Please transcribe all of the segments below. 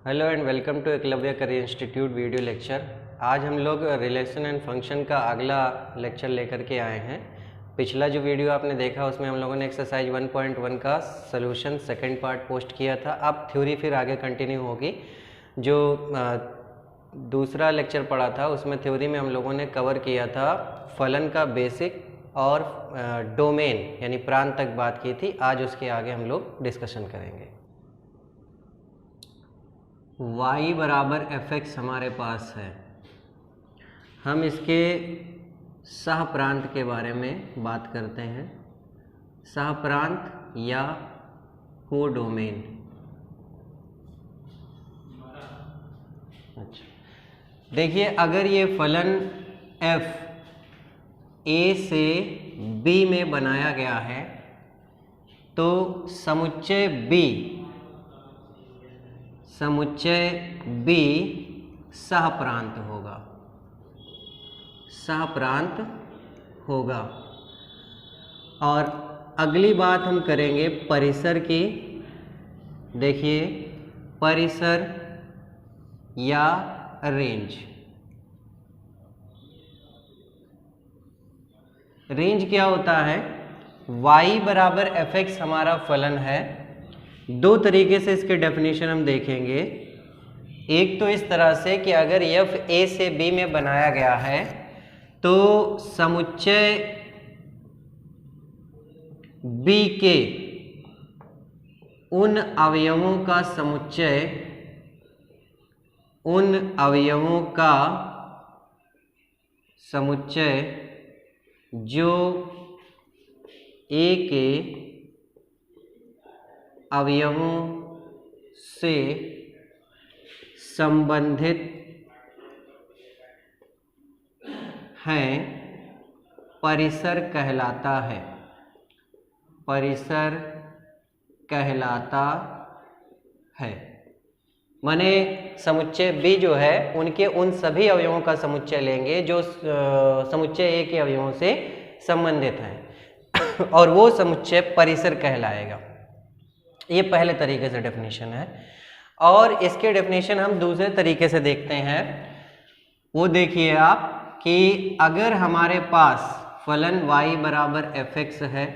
Hello and welcome to Eklavya career institute video lecture. आज हम लोग रिलेशन एंड फंक्शन का अगला लेक्चर लेकर के आए हैं। पिछला जो वीडियो आपने देखा उसमें हम लोगों ने एक्सरसाइज 1.1 का सॉल्यूशन सेकंड पार्ट पोस्ट किया था। अब थ्योरी फिर आगे कंटिन्यू होगी। जो दूसरा लेक्चर पढ़ा था उसमें थ्योरी में हम लोगों ने कवर किया था फलन का बेसिक और डोमेन यानी प्रांत तक बात की थी। आज उसके आगे हम लोग डिस्कशन करेंगे। y बराबर fx हमारे पास है। हम इसके सह प्रांत के बारे में बात करते हैं। सह प्रांत या कोडोमेन। अच्छा, देखिए अगर ये फलन f a से b में बनाया गया है तो समुच्चय B सह प्रांत होगा। सह प्रांत होगा। और अगली बात हम करेंगे परिसर की। देखिए परिसर या रेंज। रेंज क्या होता है? y बराबर fx हमारा फलन है। दो तरीके से इसके डेफिनेशन हम देखेंगे। एक तो इस तरह से कि अगर f a से b में बनाया गया है तो समुच्चय b के उन अवयवों का समुच्चय जो a के अवयवों से संबंधित हैं परिसर कहलाता है। परिसर कहलाता है माने समुच्चय B जो है उनके उन सभी अवयवों का समुच्चय लेंगे जो समुच्चय A के अवयवों से संबंधित हैं और वो समुच्चय परिसर कहलाएगा। ये पहले तरीके से डेफिनेशन है। और इसके डेफिनेशन हम दूसरे तरीके से देखते हैं। वो देखिए आप कि अगर हमारे पास फलन y बराबर fx है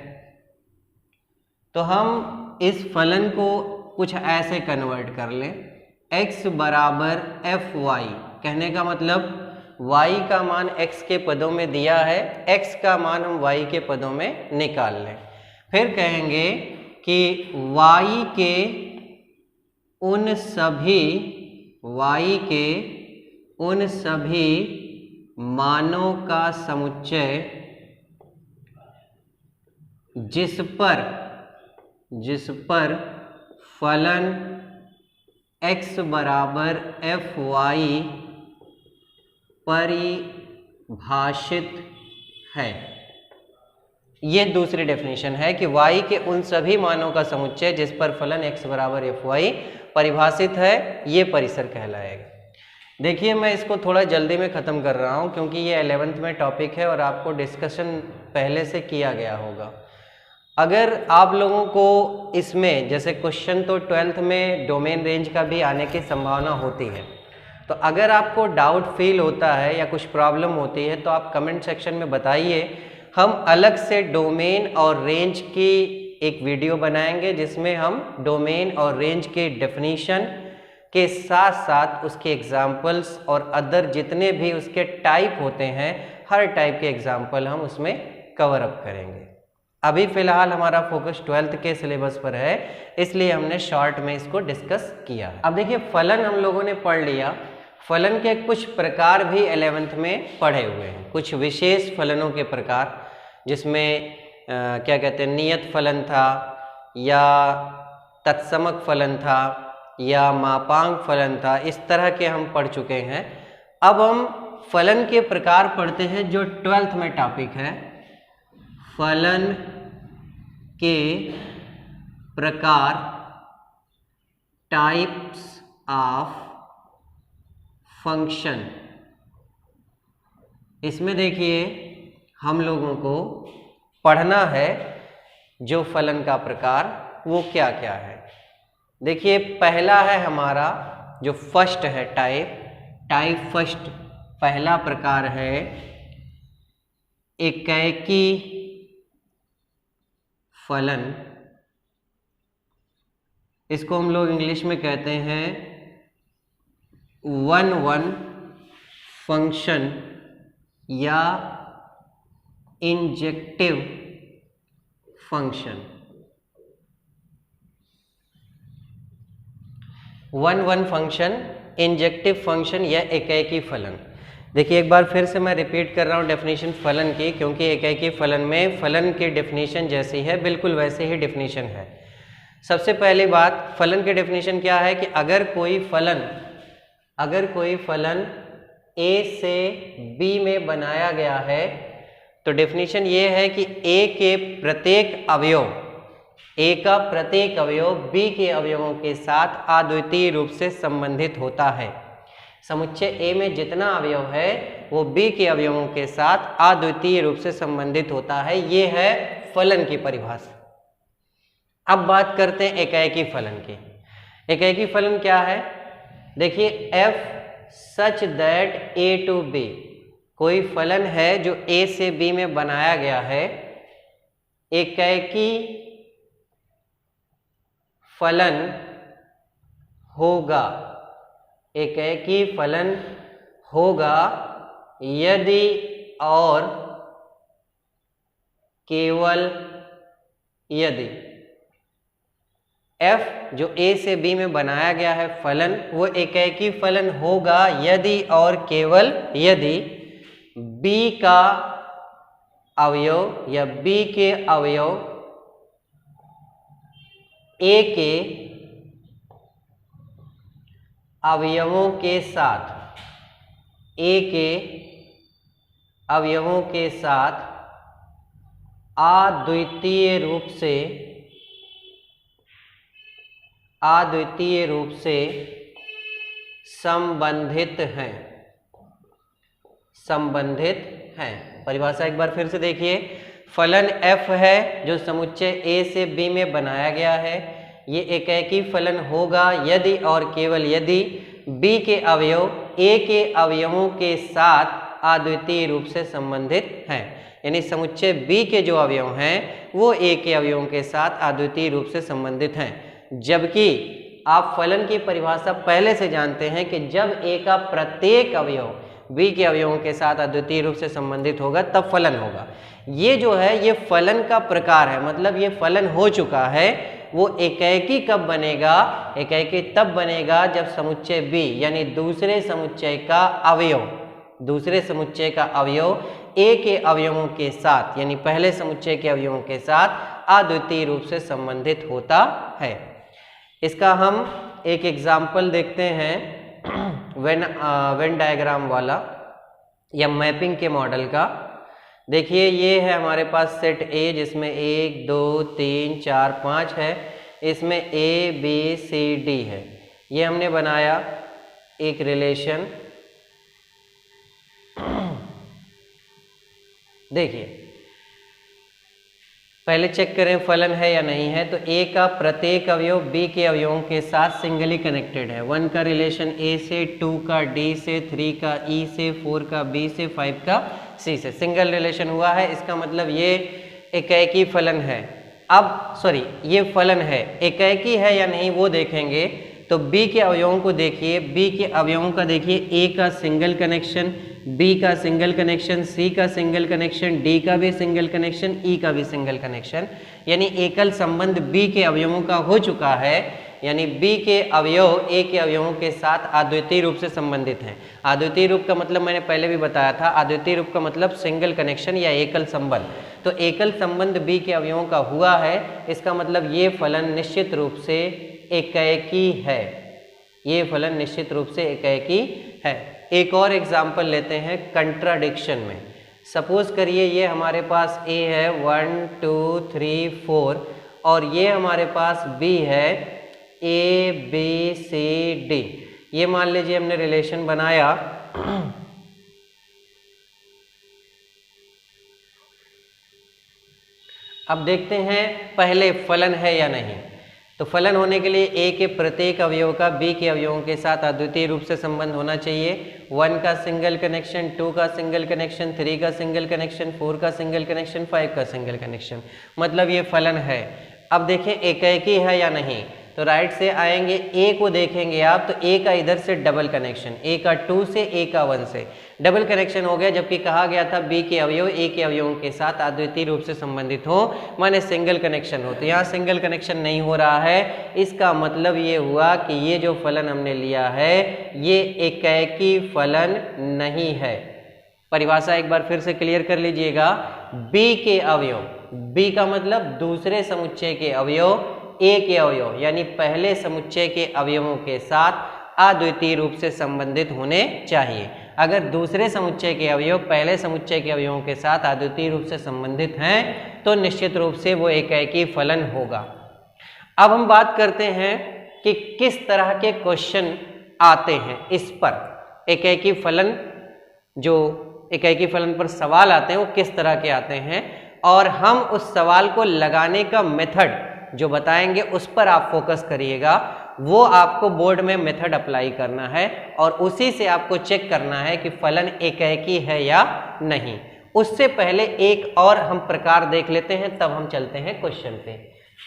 तो हम इस फलन को कुछ ऐसे कन्वर्ट कर लें। x बराबर fy कहने का मतलब y का मान x के पदों में दिया है, x का मान हम y के पदों में निकाल लें। फिर कहेंगे कि y के उन सभी मानों का समुच्चय जिस पर फलन x बराबर fy परिभाषित है। ये दूसरी डेफिनेशन है कि y के उन सभी मानों का समुच्चय जिस पर फलन x बराबर fy परिभाषित है, ये परिसर कहलाएगा। देखिए मैं इसको थोड़ा जल्दी में ख़त्म कर रहा हूँ क्योंकि ये 11th में टॉपिक है और आपको डिस्कशन पहले से किया गया होगा। अगर आप लोगों को इसमें जैसे क्वेश्चन तो 12th में डोमेन रेंज का भी आने की संभावना होती है, तो अगर आपको डाउट फील होता है या कुछ प्रॉब्लम होती है तो आप कमेंट सेक्शन में बताइए। हम अलग से डोमेन और रेंज की एक वीडियो बनाएंगे जिसमें हम डोमेन और रेंज के डेफिनेशन के साथ साथ उसके एग्जाम्पल्स और अदर जितने भी उसके टाइप होते हैं हर टाइप के एग्जाम्पल हम उसमें कवर अप करेंगे। अभी फ़िलहाल हमारा फोकस 12th के सिलेबस पर है, इसलिए हमने शॉर्ट में इसको डिस्कस किया है। अब देखिए फलन हम लोगों ने पढ़ लिया। फलन के कुछ प्रकार भी 11th में पढ़े हुए हैं, कुछ विशेष फलनों के प्रकार, जिसमें क्या कहते हैं नियत फलन था या तत्समक फलन था या मापांक फलन था। इस तरह के हम पढ़ चुके हैं। अब हम फलन के प्रकार पढ़ते हैं जो 12th में टॉपिक है। फलन के प्रकार, टाइप्स ऑफ फंक्शन। इसमें देखिए हम लोगों को पढ़ना है जो फलन का प्रकार वो क्या क्या है। देखिए पहला है हमारा जो फर्स्ट है टाइप फर्स्ट पहला प्रकार है एकेकी फलन, इसको हम लोग इंग्लिश में कहते हैं 1-1 फंक्शन या injective function. 1-1 function, injective function या एकेकी फलन। देखिए एक बार फिर से मैं रिपीट कर रहा हूँ डेफिनेशन फलन की, क्योंकि एकेकी फलन में फलन की डेफिनेशन जैसी है बिल्कुल वैसे ही डेफिनेशन है। सबसे पहली बात, फलन की डेफिनेशन क्या है कि अगर कोई फलन a से b में बनाया गया है तो डेफिनेशन ये है कि a के प्रत्येक अवयव, a का प्रत्येक अवयव b के अवयवों के साथ अद्वितीय रूप से संबंधित होता है। समुच्चय A में जितना अवयव है वो B के अवयवों के साथ अद्वितीय रूप से संबंधित होता है। ये है फलन की परिभाषा। अब बात करते हैं एकेकी फलन की। एकेकी फलन क्या है? देखिए f such that a to b, कोई फलन है जो a से b में बनाया गया है, एकेकी फलन होगा, एकेकी फलन होगा यदि और केवल यदि f जो a से b में बनाया गया है फलन, वो एकेकी फलन होगा यदि और केवल यदि b का अवयव या b के अवयव a के अवयवों के साथ, a के अवयवों के साथ अद्वितीय रूप से संबंधित हैं। परिभाषा एक बार फिर से देखिए, फलन f है जो समुच्चय a से b में बनाया गया है, ये एकेकी फलन होगा यदि और केवल यदि b के अवयव a के अवयवों के साथ अद्वितीय रूप से संबंधित हैं। यानी समुच्चय b के जो अवयव हैं वो a के अवयवों के साथ अद्वितीय रूप से संबंधित हैं। जबकि आप फलन की परिभाषा पहले से जानते हैं कि जब a का प्रत्येक अवयव b के अवयवों के साथ अद्वितीय रूप से संबंधित होगा तब फलन होगा। ये जो है ये फलन का प्रकार है, मतलब ये फलन हो चुका है। वो एकेकी कब बनेगा? एकेकी तब बनेगा जब समुच्चय b यानी दूसरे समुच्चय का अवयव a के अवयवों के साथ यानी पहले समुच्चय के अवयवों के साथ अद्वितीय रूप से संबंधित होता है। इसका हम एक एग्जाम्पल देखते हैं वेन डायग्राम वाला या मैपिंग के मॉडल का। देखिए ये है हमारे पास सेट A जिसमें 1 2 3 4 5 है, इसमें A B C D है। ये हमने बनाया एक रिलेशन। देखिए पहले चेक करें फलन है या नहीं है। तो A का प्रत्येक अवयव B के अवयवों के साथ सिंगली कनेक्टेड है। 1 का रिलेशन A से, 2 का D से, 3 का E से, 4 का B से, 5 का C से, सिंगल रिलेशन हुआ है। इसका मतलब ये एकेकी फलन है। अब सॉरी ये फलन है, एकेकी है या नहीं वो देखेंगे। तो B के अवयवों को देखिए, B के अवयवों का देखिए, A का सिंगल कनेक्शन, B का सिंगल कनेक्शन, C का सिंगल कनेक्शन, D का भी सिंगल कनेक्शन, E का भी सिंगल कनेक्शन। यानी एकल संबंध B के अवयवों का हो चुका है। यानी B के अवयव A के अवयवों के साथ अद्वितीय रूप से संबंधित हैं। अद्वितीय रूप का मतलब मैंने पहले भी बताया था, अद्वितीय रूप का मतलब सिंगल कनेक्शन या एकल संबंध। तो एकल संबंध B के अवयवों का हुआ है, इसका मतलब ये फलन निश्चित रूप से एकेकी है। ये फलन निश्चित रूप से एकेकी है। एक और एग्जाम्पल लेते हैं कंट्राडिक्शन में। सपोज करिए ये हमारे पास A है 1 2 3 4 और ये हमारे पास B है A B C D। ये मान लीजिए हमने रिलेशन बनाया। अब देखते हैं पहले फलन है या नहीं। तो फलन होने के लिए ए के प्रत्येक अवयव का बी के अवयवों के साथ अद्वितीय रूप से संबंध होना चाहिए। 1 का सिंगल कनेक्शन, 2 का सिंगल कनेक्शन, 3 का सिंगल कनेक्शन, 4 का सिंगल कनेक्शन, 5 का सिंगल कनेक्शन, मतलब ये फलन है। अब देखें एकाएकी है या नहीं, तो राइट से आएंगे, ए को देखेंगे आप तो ए का इधर से डबल कनेक्शन, ए का 2 से, ए का 1 से डबल कनेक्शन हो गया, जबकि कहा गया था बी के अवयव ए के अवयवों के साथ अद्वितीय रूप से संबंधित हो, माने सिंगल कनेक्शन हो। तो यहाँ सिंगल कनेक्शन नहीं हो रहा है, इसका मतलब ये हुआ कि ये जो फलन हमने लिया है ये एकाएकी फलन नहीं है। परिभाषा एक बार फिर से क्लियर कर लीजिएगा, बी के अवयव, बी का मतलब दूसरे समुच्चय के अवयव ए के अवयव यानी पहले समुच्चय के अवयवों के साथ अद्वितीय रूप से संबंधित होने चाहिए। अगर दूसरे समुच्चय के अवयव पहले समुच्चय के अवयवों के साथ अद्वितीय रूप से संबंधित हैं तो निश्चित रूप से वो एकाएकी फलन होगा। अब हम बात करते हैं कि किस तरह के क्वेश्चन आते हैं इस पर, एकाएकी फलन, जो एकाएकी फलन पर सवाल आते हैं वो किस तरह के आते हैं, और हम उस सवाल को लगाने का मेथड जो बताएंगे उस पर आप फोकस करिएगा। वो आपको बोर्ड में मेथड अप्लाई करना है और उसी से आपको चेक करना है कि फलन एकाएकी है या नहीं। उससे पहले एक और हम प्रकार देख लेते हैं, तब हम चलते हैं क्वेश्चन पे।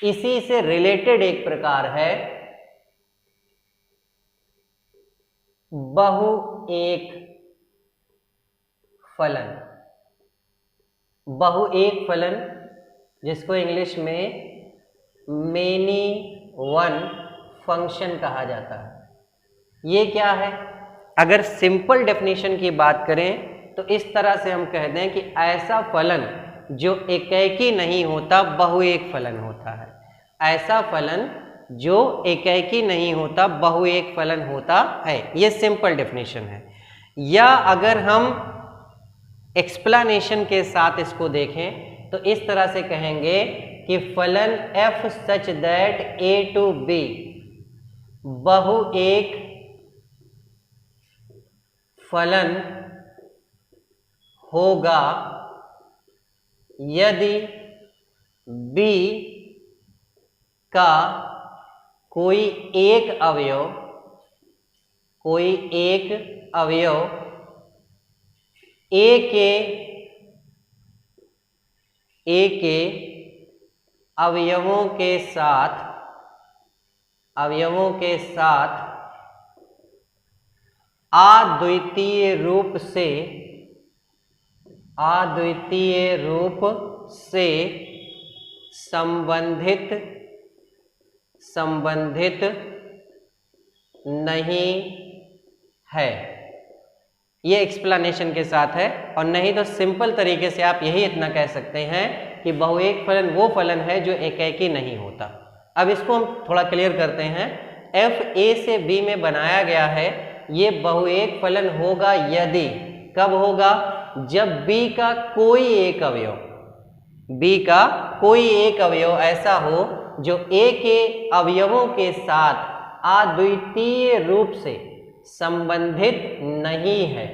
इसी से रिलेटेड एक प्रकार है बहुएक फलन। बहुएक फलन जिसको इंग्लिश में मेनी वन फंक्शन कहा जाता है। ये क्या है? अगर सिंपल डेफिनेशन की बात करें तो इस तरह से हम कह दें कि ऐसा फलन जो एकाएकी नहीं होता बहुएक फलन होता है। ऐसा फलन जो एकाएकी नहीं होता बहुएक फलन होता है, ये सिंपल डेफिनेशन है। या अगर हम एक्सप्लेनेशन के साथ इसको देखें तो इस तरह से कहेंगे कि फलन f such that a to b बहुएक फलन होगा यदि b का कोई एक अवयव a के अवयवों के साथ अद्वितीय रूप से संबंधित नहीं है। ये एक्सप्लेनेशन के साथ है, और नहीं तो सिंपल तरीके से आप यही इतना कह सकते हैं कि बहुएक फलन वो फलन है जो एकाएकी नहीं होता। अब इसको हम थोड़ा क्लियर करते हैं। f a से b में बनाया गया है, ये बहुएक फलन होगा यदि, कब होगा? जब b का कोई एक अवयव ऐसा हो जो a के अवयवों के साथ अद्वितीय रूप से संबंधित नहीं है।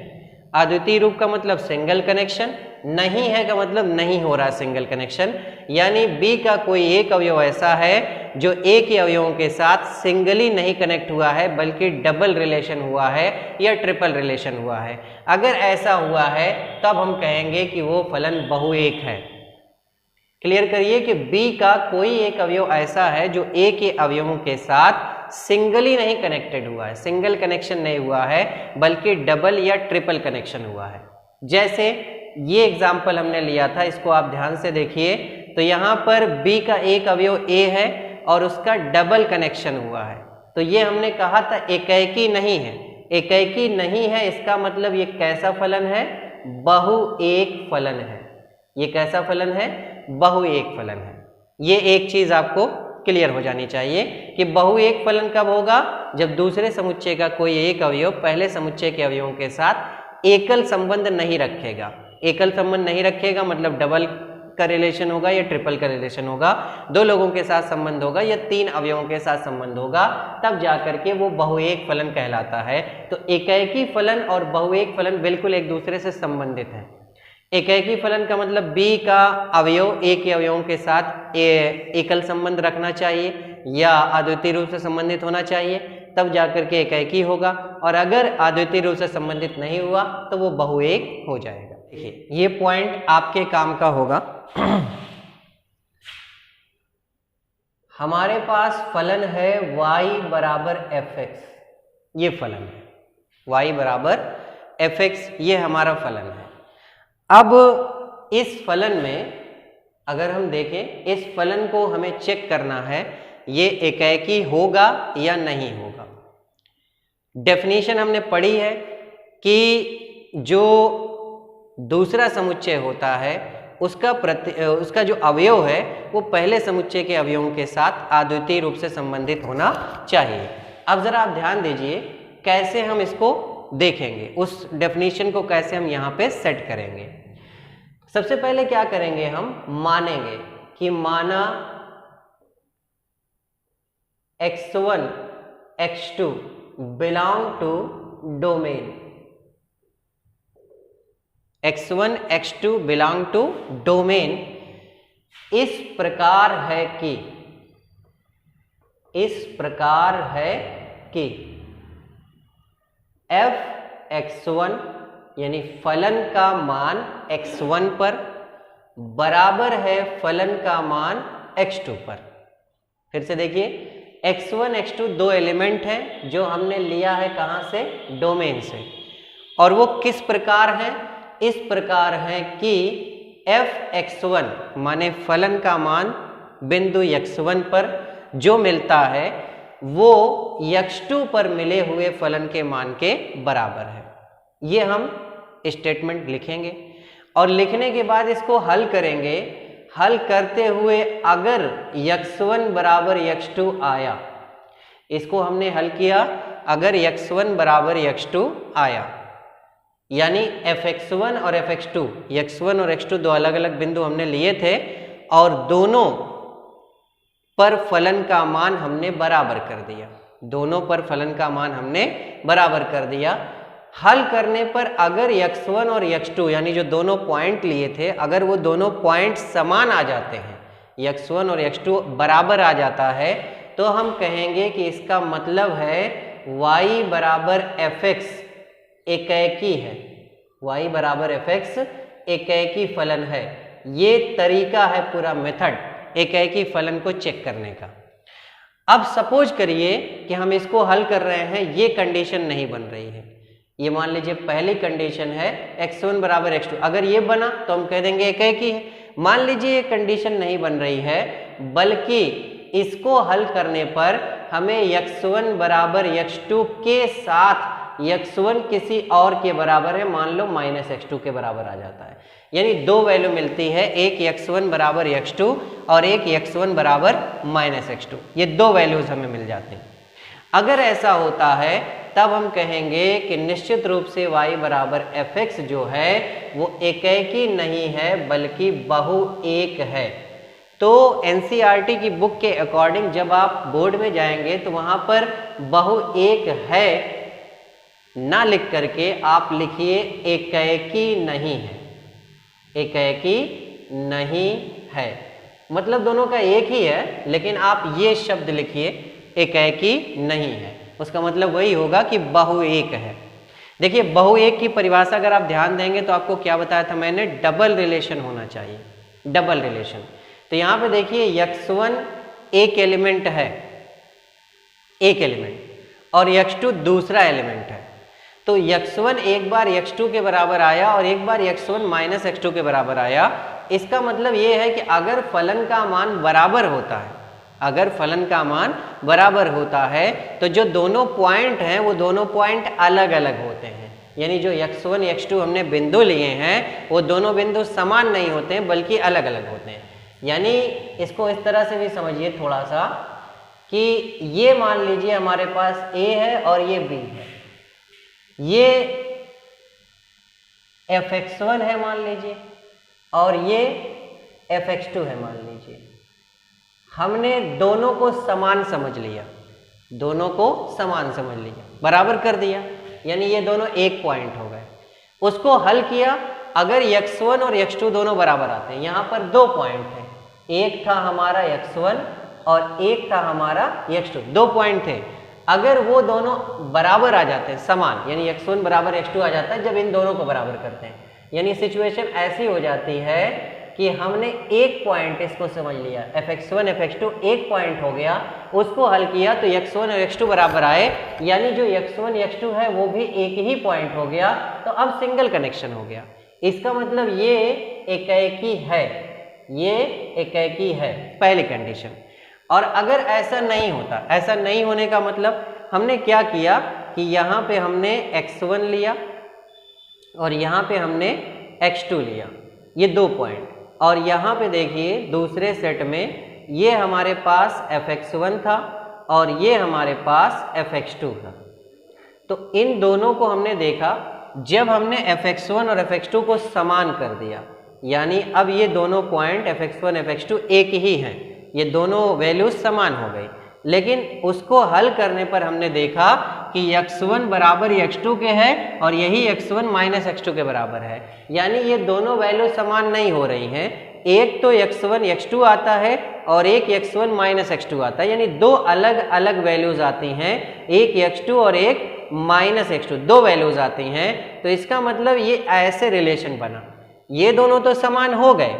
अद्वितीय रूप का मतलब सिंगल कनेक्शन, नहीं है का मतलब नहीं हो रहा सिंगल कनेक्शन, यानी बी का कोई एक अवयव ऐसा है जो ए के अवयवों के साथ सिंगली नहीं कनेक्ट हुआ है बल्कि डबल रिलेशन हुआ है या ट्रिपल रिलेशन हुआ है। अगर ऐसा हुआ है तब हम कहेंगे कि वो फलन बहुएक है। क्लियर करिए कि बी का कोई एक अवयव ऐसा है जो ए के अवयवों के साथ सिंगली नहीं कनेक्टेड हुआ है, सिंगल कनेक्शन नहीं हुआ है बल्कि डबल या ट्रिपल कनेक्शन हुआ है। जैसे ये एग्जाम्पल हमने लिया था, इसको आप ध्यान से देखिए। तो यहाँ पर B का एक अवयव A है और उसका डबल कनेक्शन हुआ है, तो ये हमने कहा था एकाएकी नहीं है। एकाएकी नहीं है इसका मतलब ये कैसा फलन है? बहुएक फलन है। ये कैसा फलन है? बहुएक फलन है। ये एक चीज आपको क्लियर हो जानी चाहिए कि बहुएक फलन कब होगा? जब दूसरे समुच्चय का कोई एक अवयव पहले समुच्चय के अवयवों के साथ एकल संबंध नहीं रखेगा। एकल संबंध नहीं रखेगा मतलब डबल का रिलेशन होगा या ट्रिपल का रिलेशन होगा, दो लोगों के साथ संबंध होगा या तीन अवयवों के साथ संबंध होगा, तब जाकर के वो बहुएक फलन कहलाता है। तो एकाएकी फलन और बहुएक फलन बिल्कुल एक दूसरे से संबंधित हैं। एकाएकी फलन का मतलब B का अवयव A के अवयवों के साथ एकल संबंध रखना चाहिए, या अद्वितीय रूप से संबंधित होना चाहिए, तब जाकर के एकाएकी होगा, और अगर अद्वितीय रूप से संबंधित नहीं हुआ तो वो बहुएक हो जाएगा। देखिए ये पॉइंट आपके काम का होगा। हमारे पास फलन है y बराबर fx, ये फलन है y बराबर fx, ये हमारा फलन है। अब इस फलन में अगर हम देखें, इस फलन को हमें चेक करना है ये एकाएकी होगा या नहीं होगा। डेफिनेशन हमने पढ़ी है कि जो दूसरा समुच्चय होता है उसका जो अवयव है वो पहले समुच्चय के अवयवों के साथ अद्वितीय रूप से संबंधित होना चाहिए। अब जरा आप ध्यान दीजिए कैसे हम इसको देखेंगे, उस डेफिनेशन को कैसे हम यहाँ पे सेट करेंगे। सबसे पहले क्या करेंगे, हम मानेंगे कि माना x1 x2 belong to domain, x1 x2 belong to domain इस प्रकार है कि f(x1) यानी फलन का मान x1 पर बराबर है फलन का मान x2 पर। फिर से देखिए, x1 x2 दो एलिमेंट हैं जो हमने लिया है कहाँ से, डोमेन से, और वो किस प्रकार हैं, इस प्रकार है कि f(x1) माने फलन का मान बिंदु x1 पर जो मिलता है वो x2 पर मिले हुए फलन के मान के बराबर है। ये हम स्टेटमेंट लिखेंगे और लिखने के बाद इसको हल करेंगे। हल करते हुए अगर x1 बराबर x2 आया, इसको हमने हल किया, अगर x1 बराबर x2 आया यानी fx1 और fx2, x1 और x2 दो अलग अलग बिंदु हमने लिए थे और दोनों पर फलन का मान हमने बराबर कर दिया, दोनों पर फलन का मान हमने बराबर कर दिया। हल करने पर अगर x1 और x2 यानी जो दोनों पॉइंट लिए थे, अगर वो दोनों पॉइंट समान आ जाते हैं, x1 और x2 बराबर आ जाता है, तो हम कहेंगे कि इसका मतलब है y बराबर fx एकाएकी है, y बराबर fx एकाएकी फलन है। ये तरीका है पूरा मेथड एकाएकी फलन को चेक करने का। अब सपोज करिए कि हम इसको हल कर रहे हैं, ये कंडीशन नहीं बन रही है, ये मान लीजिए पहली कंडीशन है x1 बराबर x2, अगर ये बना तो हम कह देंगे एकाएकी है। मान लीजिए ये कंडीशन नहीं बन रही है, बल्कि इसको हल करने पर हमें x1 बराबर x2 के साथ x1 किसी और के बराबर है, मान लो -x2 के बराबर आ जाता है, यानी दो वैल्यू मिलती है, एक x1 बराबर x2 और एक x1 बराबर -x2, ये दो वैल्यूज हमें मिल जाते हैं। अगर ऐसा होता है तब हम कहेंगे कि निश्चित रूप से y बराबर fx जो है वो एकाएकी नहीं है बल्कि बहुएक है। तो एनसीईआरटी की बुक के अकॉर्डिंग जब आप बोर्ड में जाएंगे तो वहां पर बहुएक है ना लिख करके आप लिखिए एकाएकी नहीं है, एकाएकी नहीं है, मतलब दोनों का एक ही है, लेकिन आप ये शब्द लिखिए एकाएकी नहीं है, उसका मतलब वही होगा कि बहुएक है। देखिए बहुएक की परिभाषा अगर आप ध्यान देंगे तो आपको क्या बताया था मैंने, डबल रिलेशन होना चाहिए, डबल रिलेशन। तो यहाँ पे देखिए x1 एक एलिमेंट है, एक एलिमेंट, और x2 दूसरा एलिमेंट है। तो x1 एक बार x2 के बराबर आया और एक बार x1 माइनस x2 के बराबर आया। इसका मतलब ये है कि अगर फलन का मान बराबर होता है, अगर फलन का मान बराबर होता है तो जो दोनों पॉइंट हैं वो दोनों पॉइंट अलग अलग होते हैं, यानी जो x1 x2 हमने बिंदु लिए हैं वो दोनों बिंदु समान नहीं होते हैं बल्कि अलग अलग होते हैं। यानी इसको इस तरह से भी समझिए थोड़ा सा कि ये मान लीजिए हमारे पास A है और ये B है, ये fx1 है मान लीजिए और ये fx2 है मान लीजिए। हमने दोनों को समान समझ लिया, दोनों को समान समझ लिया, बराबर कर दिया, यानी ये दोनों एक पॉइंट हो गए। उसको हल किया, अगर x1 और x2 दोनों बराबर आते हैं, यहाँ पर दो पॉइंट हैं, एक था हमारा x1 और एक था हमारा x2, 2 पॉइंट थे। अगर वो दोनों बराबर आ जाते हैं, समान, यानी x1 बराबर x2 आ जाता है जब इन दोनों को बराबर करते हैं, यानी सिचुएशन ऐसी हो जाती है कि हमने एक पॉइंट इसको समझ लिया, fx1 fx2 एक पॉइंट हो गया, उसको हल किया तो x1 और x2 बराबर आए, यानी जो x1 x2 है वो भी एक ही पॉइंट हो गया, तो अब सिंगल कनेक्शन हो गया। इसका मतलब ये एकाएकी है, ये एकाएकी है, पहली कंडीशन। और अगर ऐसा नहीं होता, ऐसा नहीं होने का मतलब हमने क्या किया कि यहाँ पे हमने x1 लिया और यहाँ पे हमने x2 लिया, ये 2 पॉइंट, और यहाँ पे देखिए दूसरे सेट में ये हमारे पास fx1 था और ये हमारे पास fx2 था। तो इन दोनों को हमने देखा, जब हमने fx1 और fx2 को समान कर दिया, यानी अब ये दोनों पॉइंट fx1 fx2 एक ही हैं, ये दोनों वैल्यूज समान हो गई। लेकिन उसको हल करने पर हमने देखा कि x1 बराबर x2 के है और यही x1 माइनस x2 के बराबर है, यानी ये दोनों वैल्यू समान नहीं हो रही हैं। एक तो x1 x2 आता है और एक x1 माइनस x2 आता है, यानी दो अलग अलग वैल्यूज आती हैं, एक x2 और एक माइनस x2, दो वैल्यूज आती हैं। तो इसका मतलब ये ऐसे रिलेशन बना, ये दोनों तो समान हो गए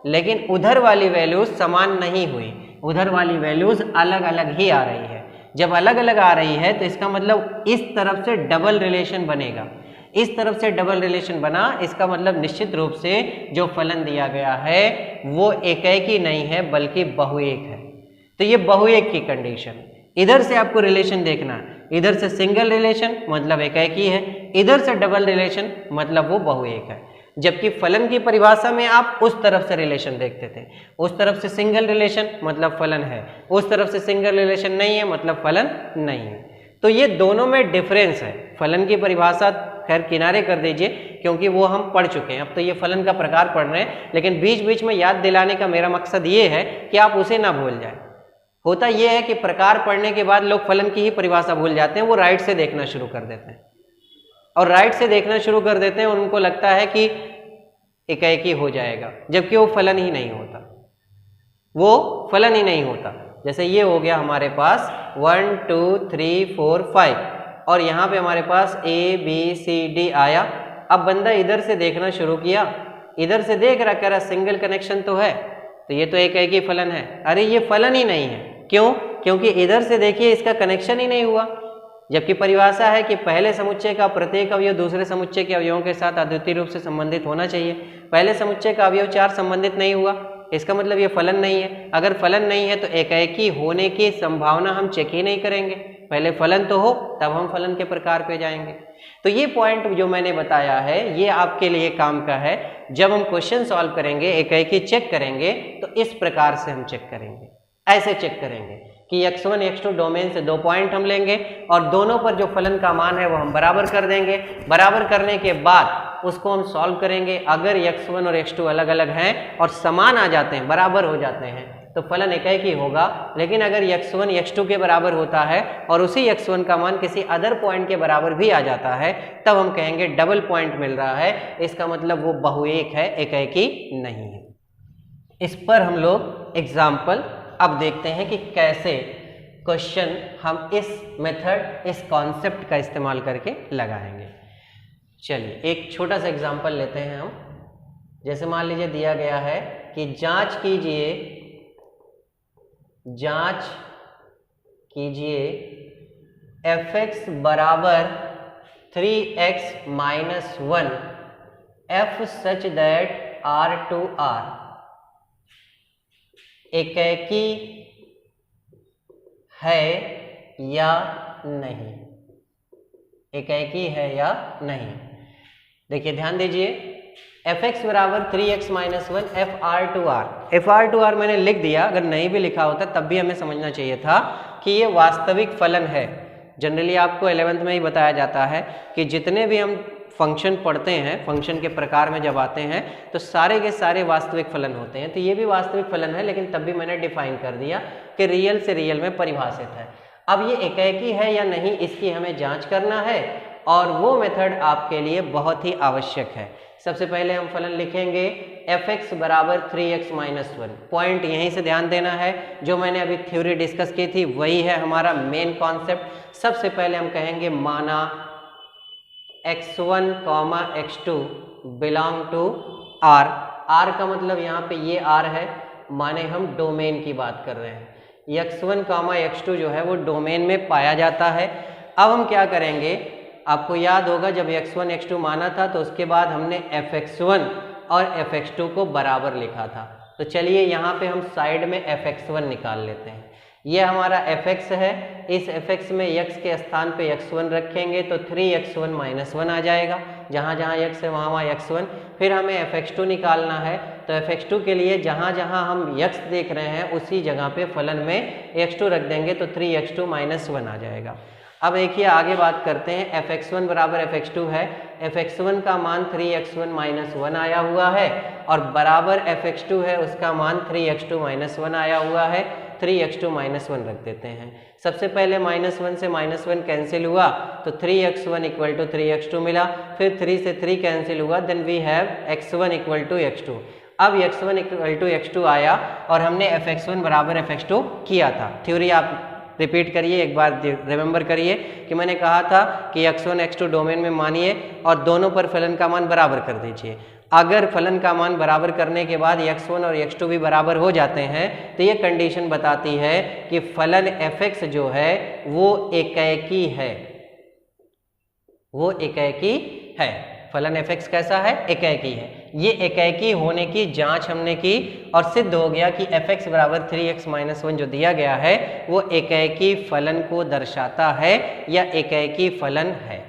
लेकिन उधर वाली वैल्यूज समान नहीं हुई, उधर वाली वैल्यूज अलग अलग ही आ रही है। जब अलग अलग आ रही है तो इसका मतलब इस तरफ से डबल रिलेशन बनेगा, इस तरफ से डबल रिलेशन बना, इसका मतलब निश्चित रूप से जो फलन दिया गया है वो एकाएकी नहीं है बल्कि बहुएक है। तो ये बहुएक की कंडीशन, इधर से आपको रिलेशन देखना है, इधर से सिंगल रिलेशन मतलब एकाएकी है, इधर से डबल रिलेशन मतलब वो बहुएक है। जबकि फलन की परिभाषा में आप उस तरफ से रिलेशन देखते थे, उस तरफ से सिंगल रिलेशन मतलब फलन है, उस तरफ से सिंगल रिलेशन नहीं है मतलब फलन नहीं है। तो ये दोनों में डिफरेंस है। फलन की परिभाषा खैर किनारे कर दीजिए क्योंकि वो हम पढ़ चुके हैं, अब तो ये फलन का प्रकार पढ़ रहे हैं, लेकिन बीच बीच में याद दिलाने का मेरा मकसद ये है कि आप उसे ना भूल जाए। होता यह है कि प्रकार पढ़ने के बाद लोग फलन की ही परिभाषा भूल जाते हैं, वो राइट से देखना शुरू कर देते हैं और राइट से देखना शुरू कर देते हैं और उनको लगता है कि एकाएकी हो जाएगा, जबकि वो फलन ही नहीं होता, वो फलन ही नहीं होता। जैसे ये हो गया हमारे पास 1 2 3 4 5 और यहाँ पे हमारे पास A B C D आया। अब बंदा इधर से देखना शुरू किया, इधर से देख रहा, कह रहा सिंगल कनेक्शन तो है, तो ये तो एकाएकी फलन है। अरे ये फलन ही नहीं है, क्यों? क्योंकि इधर से देखिए इसका कनेक्शन ही नहीं हुआ, जबकि परिभाषा है कि पहले समुच्चय का प्रत्येक अवयव दूसरे समुच्चय के अवयवों के साथ अद्वितीय रूप से संबंधित होना चाहिए। पहले समुच्चय का अवयव 4 संबंधित नहीं हुआ, इसका मतलब ये फलन नहीं है। अगर फलन नहीं है तो एकाएकी होने की संभावना हम चेक ही नहीं करेंगे, पहले फलन तो हो तब हम फलन के प्रकार पे जाएंगे। तो ये पॉइंट जो मैंने बताया है ये आपके लिए काम का है। जब हम क्वेश्चन सॉल्व करेंगे, एकाएकी चेक करेंगे, तो इस प्रकार से हम चेक करेंगे, ऐसे चेक करेंगे कि x1 x2 डोमेन से 2 पॉइंट हम लेंगे और दोनों पर जो फलन का मान है वो हम बराबर कर देंगे। बराबर करने के बाद उसको हम सॉल्व करेंगे। अगर x1 और x2 अलग अलग हैं और समान आ जाते हैं, बराबर हो जाते हैं, तो फलन एकाएकी होगा। लेकिन अगर x1 x2 के बराबर होता है और उसी x1 का मान किसी अदर पॉइंट के बराबर भी आ जाता है, तब हम कहेंगे डबल पॉइंट मिल रहा है, इसका मतलब वो बहुएक है, एकाएकी नहीं है। इस पर हम लोग एग्जाम्पल अब देखते हैं कि कैसे क्वेश्चन हम इस मेथड, इस कॉन्सेप्ट का इस्तेमाल करके लगाएंगे। चलिए एक छोटा सा एग्जाम्पल लेते हैं हम। जैसे मान लीजिए दिया गया है कि जांच कीजिए fx बराबर 3x minus 1 f such that R2R एकाएकी है या नहीं, एकाएकी है या नहीं। देखिए ध्यान दीजिए, fx बराबर 3x माइनस 1 FR2R मैंने लिख दिया, अगर नहीं भी लिखा होता तब भी हमें समझना चाहिए था कि ये वास्तविक फलन है। जनरली आपको 11th में ही बताया जाता है कि जितने भी हम फंक्शन पढ़ते हैं, फंक्शन के प्रकार में जब आते हैं तो सारे के सारे वास्तविक फलन होते हैं। तो ये भी वास्तविक फलन है, लेकिन तब भी मैंने डिफाइन कर दिया कि रियल से रियल में परिभाषित है। अब ये एकाएकी है या नहीं इसकी हमें जांच करना है और वो मेथड आपके लिए बहुत ही आवश्यक है। सबसे पहले हम फलन लिखेंगे fx बराबर 3x माइनस 1। पॉइंट यहीं से ध्यान देना है, जो मैंने अभी थ्योरी डिस्कस की थी वही है हमारा मेन कॉन्सेप्ट। सबसे पहले हम कहेंगे माना x1, x2 belong to R। R का मतलब यहाँ पे ये R है, माने हम डोमेन की बात कर रहे हैं। x1, x2 जो है वो डोमेन में पाया जाता है। अब हम क्या करेंगे, आपको याद होगा जब x1, x2 माना था तो उसके बाद हमने fx1 और fx2 को बराबर लिखा था। तो चलिए यहाँ पे हम साइड में fx1 निकाल लेते हैं। ये हमारा fx है, इस fx में x के स्थान पे x1 रखेंगे तो 3x1 माइनस 1 आ जाएगा। जहाँ जहाँ x है वहाँ x1। फिर हमें fx2 निकालना है, तो fx2 के लिए जहाँ जहाँ हम x देख रहे हैं उसी जगह पे फलन में x2 रख देंगे तो 3x2 माइनस 1 आ जाएगा। अब देखिए आगे बात करते हैं, fx1 बराबर fx2 है, fx1 का मान 3x1 माइनस 1 आया हुआ है और बराबर fx2 है, उसका मान 3x2 माइनस 1 आया हुआ है। 3x2 माइनस 1 रख देते हैं। सबसे पहले -1 से -1 कैंसिल हुआ तो 3x1 इक्वल टू 3x2 मिला। फिर 3 से 3 कैंसिल हुआ, then we have x1 equal to x2। अब x1 इक्वल टू x2 आया और हमने fx1 बराबर fx2 किया था। थ्योरी आप रिपीट करिए, एक बार रिमेंबर करिए कि मैंने कहा था कि x1 x2 डोमेन में मानिए और दोनों पर फलन का मान बराबर कर दीजिए। अगर फलन का मान बराबर करने के बाद x1 और x2 भी बराबर हो जाते हैं तो ये कंडीशन बताती है कि फलन fx जो है वो एकेकी है, वो एकेकी है। फलन fx कैसा है? एकेकी है। ये एकेकी होने की जांच हमने की और सिद्ध हो गया कि fx बराबर 3x माइनस 1 जो दिया गया है वो एकेकी फलन को दर्शाता है या एकेकी फलन है।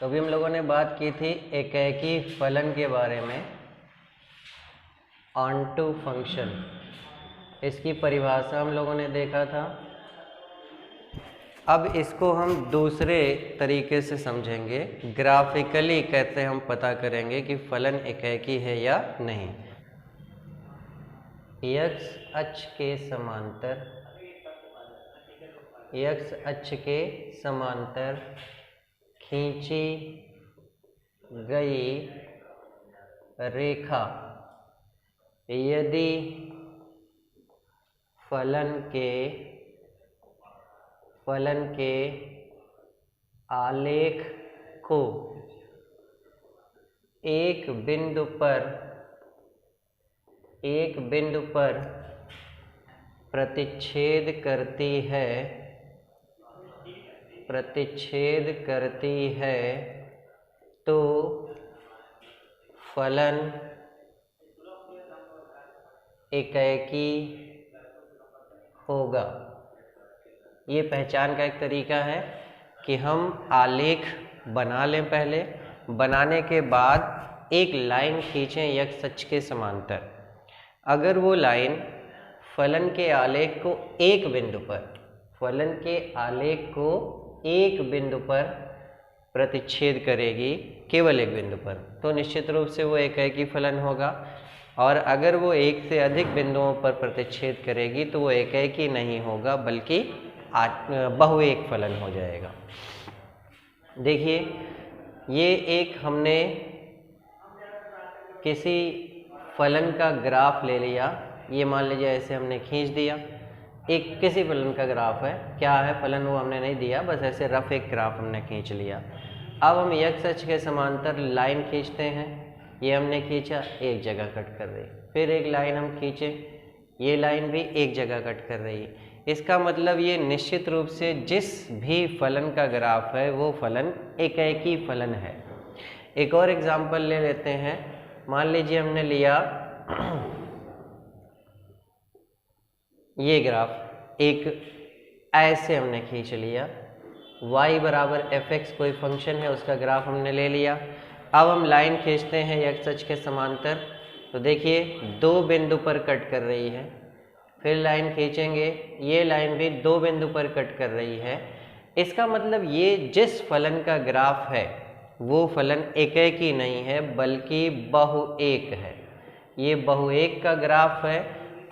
तो अभी हम लोगों ने बात की थी एकेकी फलन के बारे में, ऑनटू फंक्शन। इसकी परिभाषा हम लोगों ने देखा था। अब इसको हम दूसरे तरीके से समझेंगे, ग्राफिकली कैसे हम पता करेंगे कि फलन एकेकी है या नहीं। x अक्ष के समांतर, x अक्ष के समांतर खींची गई रेखा यदि फलन के आलेख को एक बिंदु पर प्रतिच्छेद करती है तो फलन एकेकी होगा। ये पहचान का एक तरीका है कि हम आलेख बना लें, पहले बनाने के बाद एक लाइन खींचें x अक्ष के समांतर। अगर वो लाइन फलन के आलेख को एक बिंदु पर प्रतिच्छेद करेगी, केवल एक बिंदु पर, तो निश्चित रूप से वो एकेकी फलन होगा। और अगर वो एक से अधिक बिंदुओं पर प्रतिच्छेद करेगी तो वो एकेकी नहीं होगा बल्कि बहुएक फलन हो जाएगा। देखिए ये एक हमने किसी फलन का ग्राफ ले लिया, ये मान लीजिए ऐसे हमने खींच दिया। एक किसी फलन का ग्राफ है, क्या है फलन वो हमने नहीं दिया, बस ऐसे रफ एक ग्राफ हमने खींच लिया। अब हम x अक्ष के समांतर लाइन खींचते हैं, ये हमने खींचा, एक जगह कट कर रही। फिर एक लाइन हम खींचे, ये लाइन भी एक जगह कट कर रही है। इसका मतलब ये निश्चित रूप से जिस भी फलन का ग्राफ है वो फलन एकेकी फलन है। एक और एग्जांपल ले लेते हैं। मान लीजिए हमने लिया ये ग्राफ, एक ऐसे हमने खींच लिया, y बराबर fx कोई फंक्शन है, उसका ग्राफ हमने ले लिया। अब हम लाइन खींचते हैं x अक्ष के समांतर, तो देखिए दो बिंदु पर कट कर रही है। फिर लाइन खींचेंगे, ये लाइन भी दो बिंदु पर कट कर रही है। इसका मतलब ये जिस फलन का ग्राफ है वो फलन एकेकी नहीं है बल्कि बहुएक है। ये बहुएक का ग्राफ है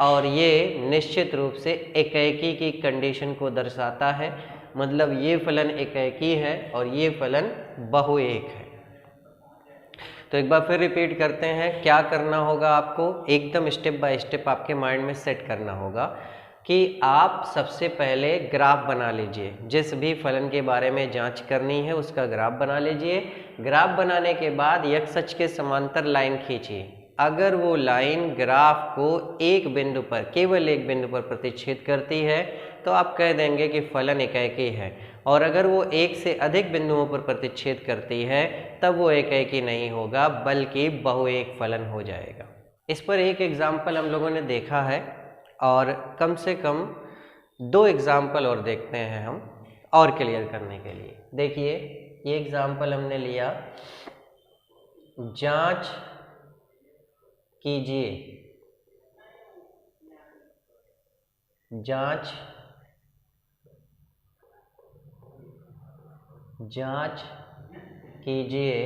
और ये निश्चित रूप से एकाएकी की कंडीशन को दर्शाता है, मतलब ये फलन एकाएकी है और ये फलन बहुएक है। तो एक बार फिर रिपीट करते हैं, क्या करना होगा आपको, एकदम स्टेप बाय स्टेप आपके माइंड में सेट करना होगा कि आप सबसे पहले ग्राफ बना लीजिए। जिस भी फलन के बारे में जांच करनी है उसका ग्राफ बना लीजिए। ग्राफ बनाने के बाद x अक्ष के समांतर लाइन खींचिए। अगर वो लाइन ग्राफ को एक बिंदु पर, केवल एक बिंदु पर प्रतिच्छेद करती है तो आप कह देंगे कि फलन एकाएकी है, और अगर वो एक से अधिक बिंदुओं पर प्रतिच्छेद करती है तब वो एकाएकी नहीं होगा बल्कि बहुएक फलन हो जाएगा। इस पर एक एग्जाम्पल हम लोगों ने देखा है और कम से कम 2 एग्जाम्पल और देखते हैं हम और क्लियर करने के लिए। देखिए ये एग्जाम्पल हमने लिया, जांच कीजिए, जांच कीजिए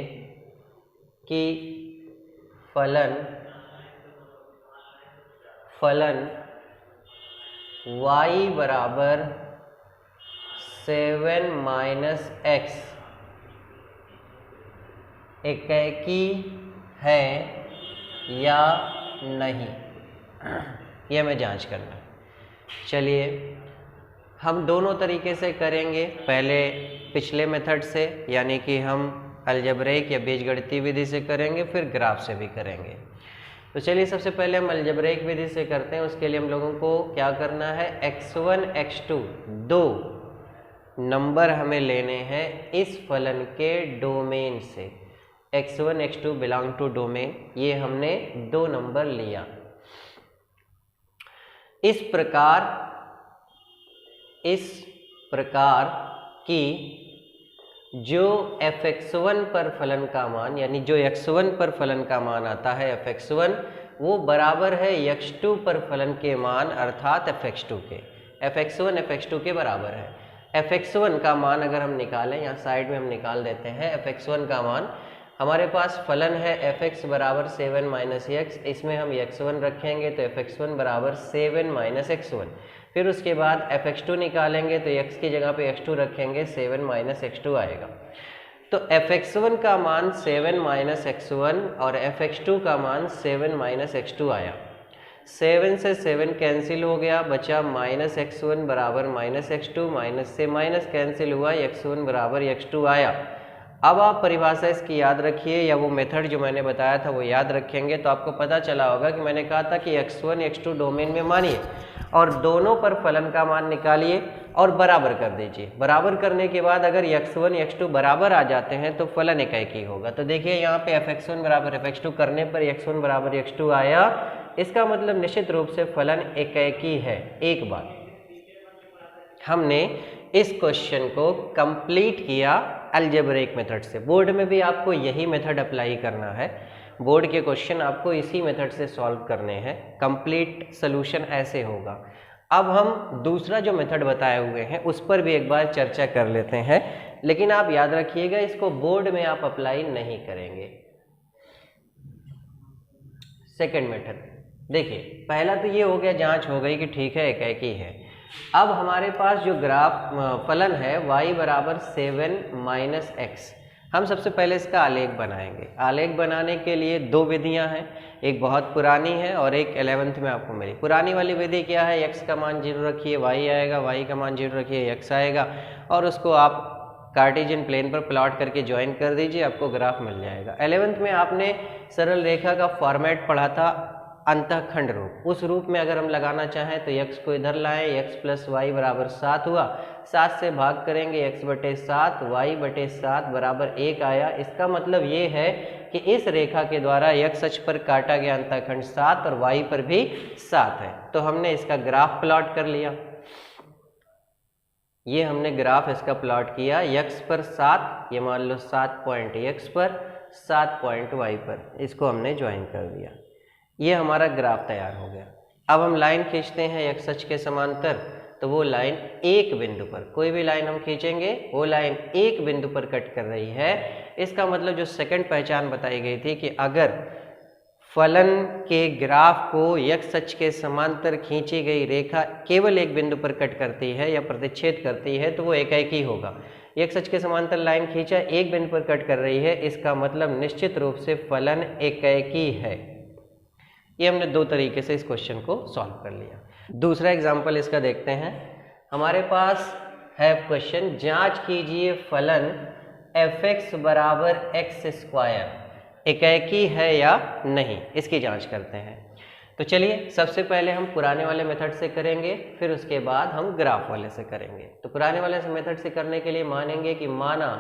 कि फलन y बराबर 7 - x एकाएकी है या नहीं, यह हमें जांच करना है। चलिए हम दोनों तरीके से करेंगे, पहले पिछले मेथड से यानी कि हम अलजेब्रिक या बीजगणितीय विधि से करेंगे, फिर ग्राफ से भी करेंगे। तो चलिए सबसे पहले हम अलजेब्रिक विधि से करते हैं। उसके लिए हम लोगों को क्या करना है, x1 x2 2 नंबर हमें लेने हैं इस फलन के डोमेन से। x1 x2 belong to domain, ये हमने 2 नंबर लिया। इस प्रकार की जो fx1 पर फलन का मान, यानी जो x1 पर फलन का मान आता है fx1, वो बराबर है x2 पर फलन के मान अर्थात fx2 के। fx1 fx2 के बराबर है। fx1 का मान अगर हम निकालें, यहाँ साइड में हम निकाल देते हैं fx1 का मान, हमारे पास फलन है fx बराबर 7 - x, इसमें हम x1 रखेंगे तो fx1 बराबर 7 - x1। फिर उसके बाद fx2 निकालेंगे तो x की जगह पे x2 रखेंगे, 7 - x2 आएगा। तो fx1 का मान 7 - x1 और fx2 का मान 7 - x2 आया। 7 से 7 कैंसिल हो गया, बचा -x1 बराबर -x2, माइनस से माइनस कैंसिल हुआ, x1 बराबर x2 आया। अब आप परिभाषा इसकी याद रखिए, या वो मेथड जो मैंने बताया था वो याद रखेंगे तो आपको पता चला होगा कि मैंने कहा था कि x1 x2 डोमेन में मानिए और दोनों पर फलन का मान निकालिए और बराबर कर दीजिए। बराबर करने के बाद अगर x1 x2 बराबर आ जाते हैं तो फलन एकाएकी होगा। तो देखिए यहाँ पे fx1 बराबर fx2 करने पर x1 बराबर x2 आया, इसका मतलब निश्चित रूप से फलन एकाएकी है। एक बात हमने इस क्वेश्चन को कंप्लीट किया अलजेब्रिक मेथड से। बोर्ड में भी आपको यही मेथड अप्लाई करना है, बोर्ड के क्वेश्चन आपको इसी मेथड से सॉल्व करने हैं, कंप्लीट सॉल्यूशन ऐसे होगा। अब हम दूसरा जो मेथड बताए हुए हैं उस पर भी एक बार चर्चा कर लेते हैं, लेकिन आप याद रखिएगा इसको बोर्ड में आप अप्लाई नहीं करेंगे। सेकंड मेथड देखिए, पहला तो ये हो गया, जांच हो गई कि ठीक है एकाएकी है। अब हमारे पास जो ग्राफ फलन है y बराबर 7 - x, हम सबसे पहले इसका आलेख बनाएंगे। आलेख बनाने के लिए 2 विधियां हैं, एक बहुत पुरानी है और एक 11th में आपको मिली। पुरानी वाली विधि क्या है, x का मान 0 रखिए y आएगा, y का मान 0 रखिए x आएगा, और उसको आप कार्टेशियन प्लेन पर प्लॉट करके ज्वाइन कर दीजिए, आपको ग्राफ मिल जाएगा। 11th में आपने सरल रेखा का फॉर्मेट पढ़ा था, अंतःखंड रूप। उस रूप में अगर हम लगाना चाहें तो x को इधर लाएं, x + y बराबर 7 हुआ, 7 से भाग करेंगे x/7, y/7 बराबर 1 आया। इसका मतलब ये है कि इस रेखा के द्वारा x अक्ष पर काटा गया अंतःखंड 7 और y पर भी 7 है। तो हमने इसका ग्राफ प्लॉट कर लिया, ये हमने ग्राफ इसका प्लॉट किया। x पर 7, ये मान लो 7 पॉइंट x पर, 7 पॉइंट y पर, इसको हमने ज्वाइन कर दिया। ये हमारा ग्राफ तैयार हो गया। अब हम लाइन खींचते हैं x अक्ष के समांतर, तो वो लाइन एक बिंदु पर, कोई भी लाइन हम खींचेंगे वो लाइन एक बिंदु पर कट कर रही है। इसका मतलब जो सेकंड पहचान बताई गई थी कि अगर फलन के ग्राफ को x अक्ष के समांतर खींची गई रेखा केवल एक बिंदु पर कट करती है या प्रतिच्छेद करती है तो वो एकाएकी होगा। x अक्ष के समांतर लाइन खींचा एक बिंदु पर कट कर रही है, इसका मतलब निश्चित रूप से फलन एकाएकी है। ये हमने दो तरीके से इस क्वेश्चन को सॉल्व कर लिया। दूसरा एग्जाम्पल इसका देखते हैं। हमारे पास है क्वेश्चन, जांच कीजिए फलन f(x) बराबर x स्क्वायर एकाएकी है या नहीं, इसकी जांच करते हैं। तो चलिए सबसे पहले हम पुराने वाले मेथड से करेंगे, फिर उसके बाद हम ग्राफ वाले से करेंगे। तो पुराने वाले मेथड से करने के लिए मानेंगे कि माना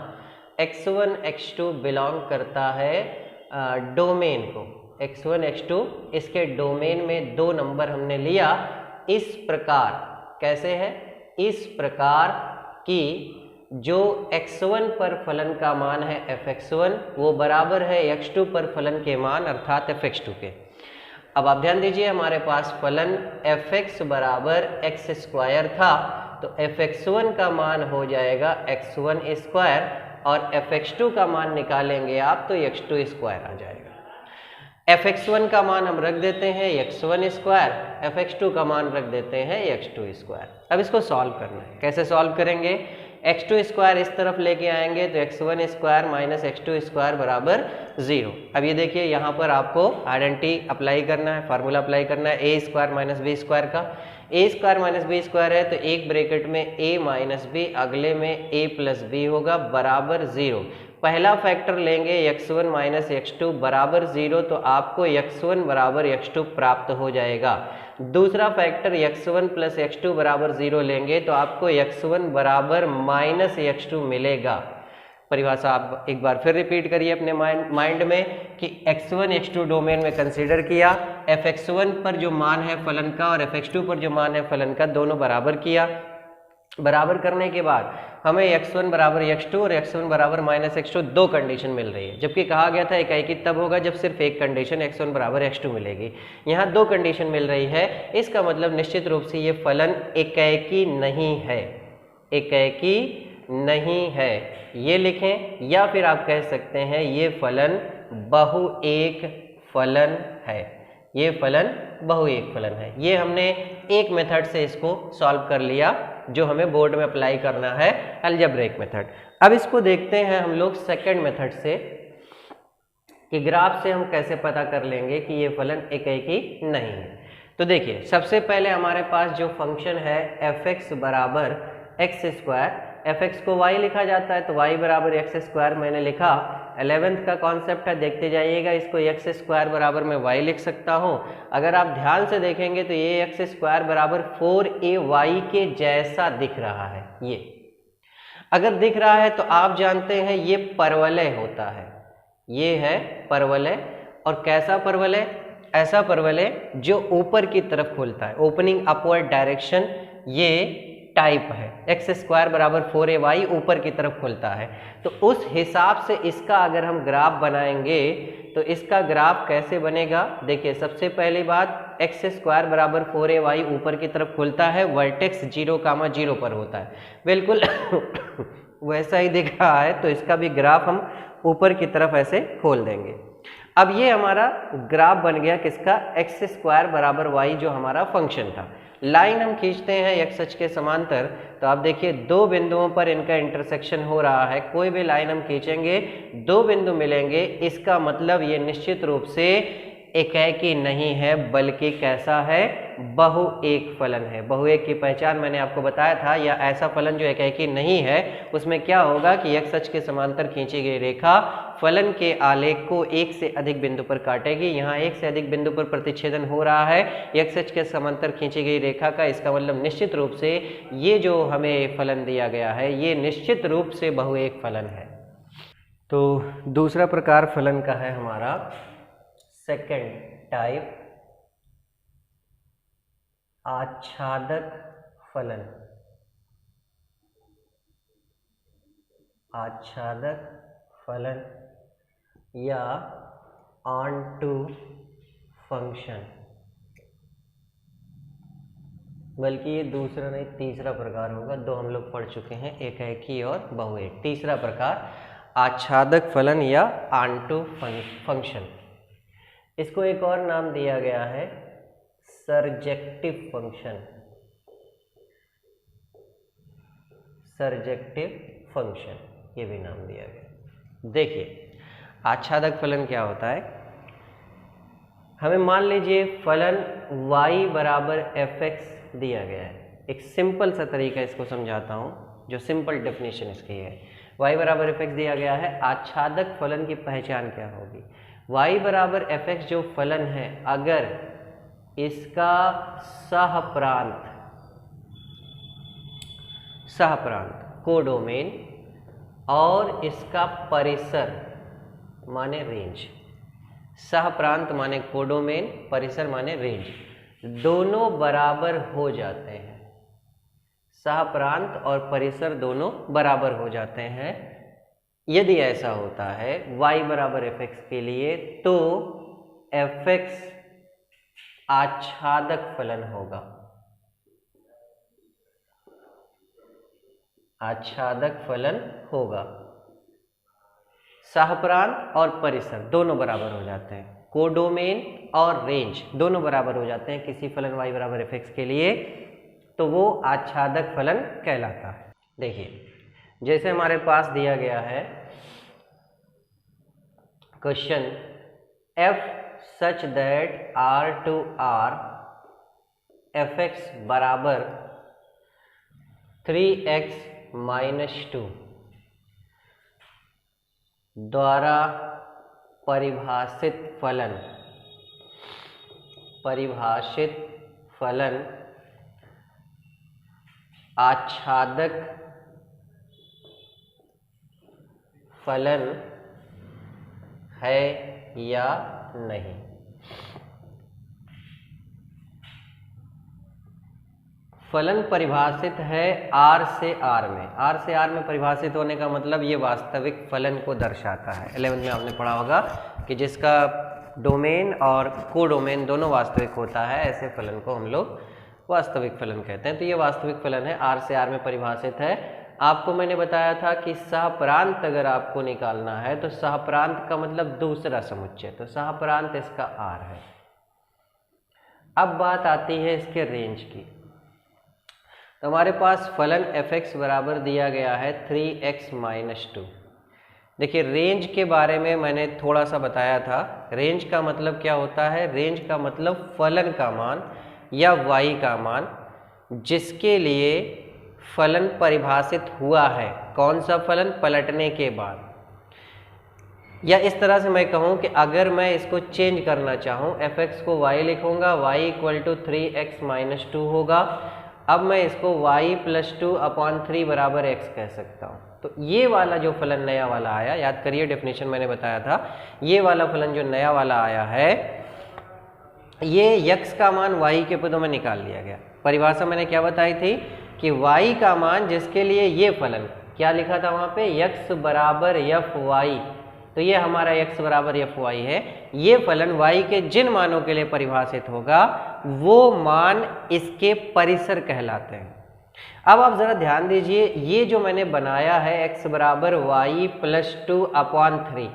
x1 x2 बिलोंग करता है डोमेन को, x1 x2 इसके डोमेन में दो नंबर हमने लिया इस प्रकार। कैसे है? इस प्रकार कि जो x1 पर फलन का मान है fx1 वो बराबर है x2 पर फलन के मान अर्थात fx2 के। अब आप ध्यान दीजिए, हमारे पास फलन fx बराबर x स्क्वायर था, तो fx1 का मान हो जाएगा x1 स्क्वायर और fx2 का मान निकालेंगे आप तो x2 स्क्वायर आ जाएगा। fx1 का मान हम रख देते हैं x1 स्क्वायर, fx2 का मान रख देते हैं x2 स्क्वायर। अब इसको सॉल्व करना है। कैसे सॉल्व करेंगे? x2 स्क्वायर इस तरफ लेके आएंगे तो x1 square minus x2 square बराबर 0। अब ये देखिए यहाँ पर आपको आइडेंटिटी अप्लाई करना है, फार्मूला अप्लाई करना है a square minus b square का। a square minus b square है तो एक ब्रैकेट में a माइनस b, अगले में a प्लस b होगा बराबर 0। पहला फैक्टर लेंगे x1 माइनस x2 बराबर 0 तो आपको x1 बराबर x2 प्राप्त हो जाएगा। दूसरा फैक्टर x1 प्लस x2 बराबर 0 लेंगे तो आपको x1 बराबर माइनस x2 मिलेगा। परिभाषा आप एक बार फिर रिपीट करिए अपने माइंड में कि x1 x2 डोमेन में कंसीडर किया, fx1 पर जो मान है फलन का और fx2 पर जो मान है फलन का दोनों बराबर किया। बराबर करने के बाद हमें x1 बराबर x2 और x1 बराबर माइनस x2 दो कंडीशन मिल रही है, जबकि कहा गया था एकाएकी तब होगा जब सिर्फ एक कंडीशन x1 बराबर x2 मिलेगी। यहाँ दो कंडीशन मिल रही है, इसका मतलब निश्चित रूप से ये फलन एकाएकी नहीं है, एकाएकी नहीं है। ये लिखें या फिर आप कह सकते हैं ये फलन बहुएक फलन है, ये फलन बहुएक फलन है। ये हमने एक मेथड से इसको सॉल्व कर लिया जो हमें बोर्ड में अप्लाई करना है, अलजेब्रिक मेथड। अब इसको देखते हैं हम लोग सेकंड मेथड से कि ग्राफ से हम कैसे पता कर लेंगे कि ये फलन एकाएकी नहीं है। तो देखिए सबसे पहले हमारे पास जो फंक्शन है fx बराबर एक्स स्क्वायर, fx को y लिखा जाता है तो y बराबर एक्स स्क्वायर मैंने लिखा। 11th का कॉन्सेप्ट है, देखते जाइएगा। इसको एक्स स्क्वायर बराबर मैं y लिख सकता हूँ। अगर आप ध्यान से देखेंगे तो ये एक्स स्क्वायर बराबर 4ay के जैसा दिख रहा है। ये अगर दिख रहा है तो आप जानते हैं ये परवलय होता है, ये है परवलय। और कैसा परवलय? ऐसा परवलय जो ऊपर की तरफ खुलता है, ओपनिंग अपवर्ड डायरेक्शन, ये टाइप है। एक्स स्क्वायर बराबर 4ay ऊपर की तरफ खुलता है, तो उस हिसाब से इसका अगर हम ग्राफ बनाएंगे तो इसका ग्राफ कैसे बनेगा? देखिए सबसे पहली बात, एक्स स्क्वायर बराबर 4ay ऊपर की तरफ खुलता है, वर्टेक्स 0,0 पर होता है, बिल्कुल वैसा ही दिख रहा है। तो इसका भी ग्राफ हम ऊपर की तरफ ऐसे खोल देंगे। अब ये हमारा ग्राफ बन गया किसका? एक्स स्क्वायर बराबर y जो हमारा फंक्शन था। लाइन हम खींचते हैं एक्स अक्ष के समांतर, तो आप देखिए दो बिंदुओं पर इनका इंटरसेक्शन हो रहा है। कोई भी लाइन हम खींचेंगे दो बिंदु मिलेंगे, इसका मतलब ये निश्चित रूप से एकाएकी नहीं है बल्कि कैसा है? बहुएक फलन है। बहुएक की पहचान मैंने आपको बताया था, या ऐसा फलन जो एकाएकी नहीं है उसमें क्या होगा कि एक्स अक्ष के समांतर खींची गई रेखा फलन के आलेख को एक से अधिक बिंदु पर काटेगी। यहाँ एक से अधिक बिंदु पर प्रतिच्छेदन हो रहा है एक्स अक्ष के समांतर खींची गई रेखा का, इसका मतलब निश्चित रूप से ये जो हमें फलन दिया गया है ये निश्चित रूप से बहुएक फलन है। तो दूसरा प्रकार फलन का है हमारा सेकंड टाइप, आच्छादक फलन। आच्छादक फलन या ऑनटू फंक्शन, बल्कि ये दूसरा नहीं तीसरा प्रकार होगा। दो हम लोग पढ़ चुके हैं, एकाएकी और बहुएक। तीसरा प्रकार आच्छादक फलन या ऑनटू फंक्शन। इसको एक और नाम दिया गया है सर्जेक्टिव फंक्शन। सर्जेक्टिव फंक्शन, ये भी नाम दिया गया। देखिए आच्छादक फलन क्या होता है, हमें मान लीजिए फलन y बराबर fx दिया गया है। एक सिंपल सा तरीका इसको समझाता हूँ, जो सिंपल डेफिनेशन इसकी है। y बराबर fx दिया गया है, आच्छादक फलन की पहचान क्या होगी। y बराबर fx जो फलन है, अगर इसका सहप्रांत कोडोमेन और इसका परिसर माने रेंज, सहप्रांत माने कोडोमेन, परिसर माने रेंज, दोनों बराबर हो जाते हैं। सहप्रांत और परिसर दोनों बराबर हो जाते हैं। यदि ऐसा होता है y बराबर fx के लिए, तो fx आच्छादक फलन होगा। आच्छादक फलन होगा। सहप्रांत और परिसर दोनों बराबर हो जाते हैं, कोडोमेन और रेंज दोनों बराबर हो जाते हैं किसी फलन y बराबर fx के लिए, तो वो आच्छादक फलन कहलाता है। देखिए जैसे हमारे पास दिया गया है question, f such that r to r fx बराबर 3x माइनस 2 द्वारा परिभाषित फलन आच्छादक फलन है या नहीं। फलन परिभाषित है R से R में। R से R में परिभाषित होने का मतलब ये वास्तविक फलन को दर्शाता है। 11th में आपने पढ़ा होगा कि जिसका डोमेन और कोडोमेन दोनों वास्तविक होता है, ऐसे फलन को हम लोग वास्तविक फलन कहते हैं। तो ये वास्तविक फलन है, R से R में परिभाषित है। आपको मैंने बताया था कि सहप्रांत अगर आपको निकालना है तो सहप्रांत का मतलब दूसरा समुच्चय, तो सहप्रांत इसका R है। अब बात आती है इसके रेंज की। तो हमारे पास फलन fx बराबर दिया गया है 3x माइनस 2। देखिए रेंज के बारे में मैंने थोड़ा सा बताया था। रेंज का मतलब क्या होता है, रेंज का मतलब फलन का मान या y का मान जिसके लिए फलन परिभाषित हुआ है। कौन सा फलन, पलटने के बाद। या इस तरह से मैं कहूँ कि अगर मैं इसको चेंज करना चाहूँ, fx को y लिखूँगा, y equal to 3x minus 2 होगा। अब मैं इसको y प्लस 2/3 बराबर x कह सकता हूँ। तो ये वाला जो फलन नया वाला आया, याद करिए डेफिनेशन मैंने बताया था, ये वाला फलन जो नया वाला आया है, ये x का मान y के पदों में निकाल लिया गया। परिभाषा मैंने क्या बताई थी कि y का मान जिसके लिए ये फलन क्या लिखा था वहाँ पे, x बराबर fy, तो ये हमारा x बराबर fy है। ये फलन y के जिन मानों के लिए परिभाषित होगा वो मान इसके परिसर कहलाते हैं। अब आप जरा ध्यान दीजिए, ये जो मैंने बनाया है x बराबर y प्लस 2/3,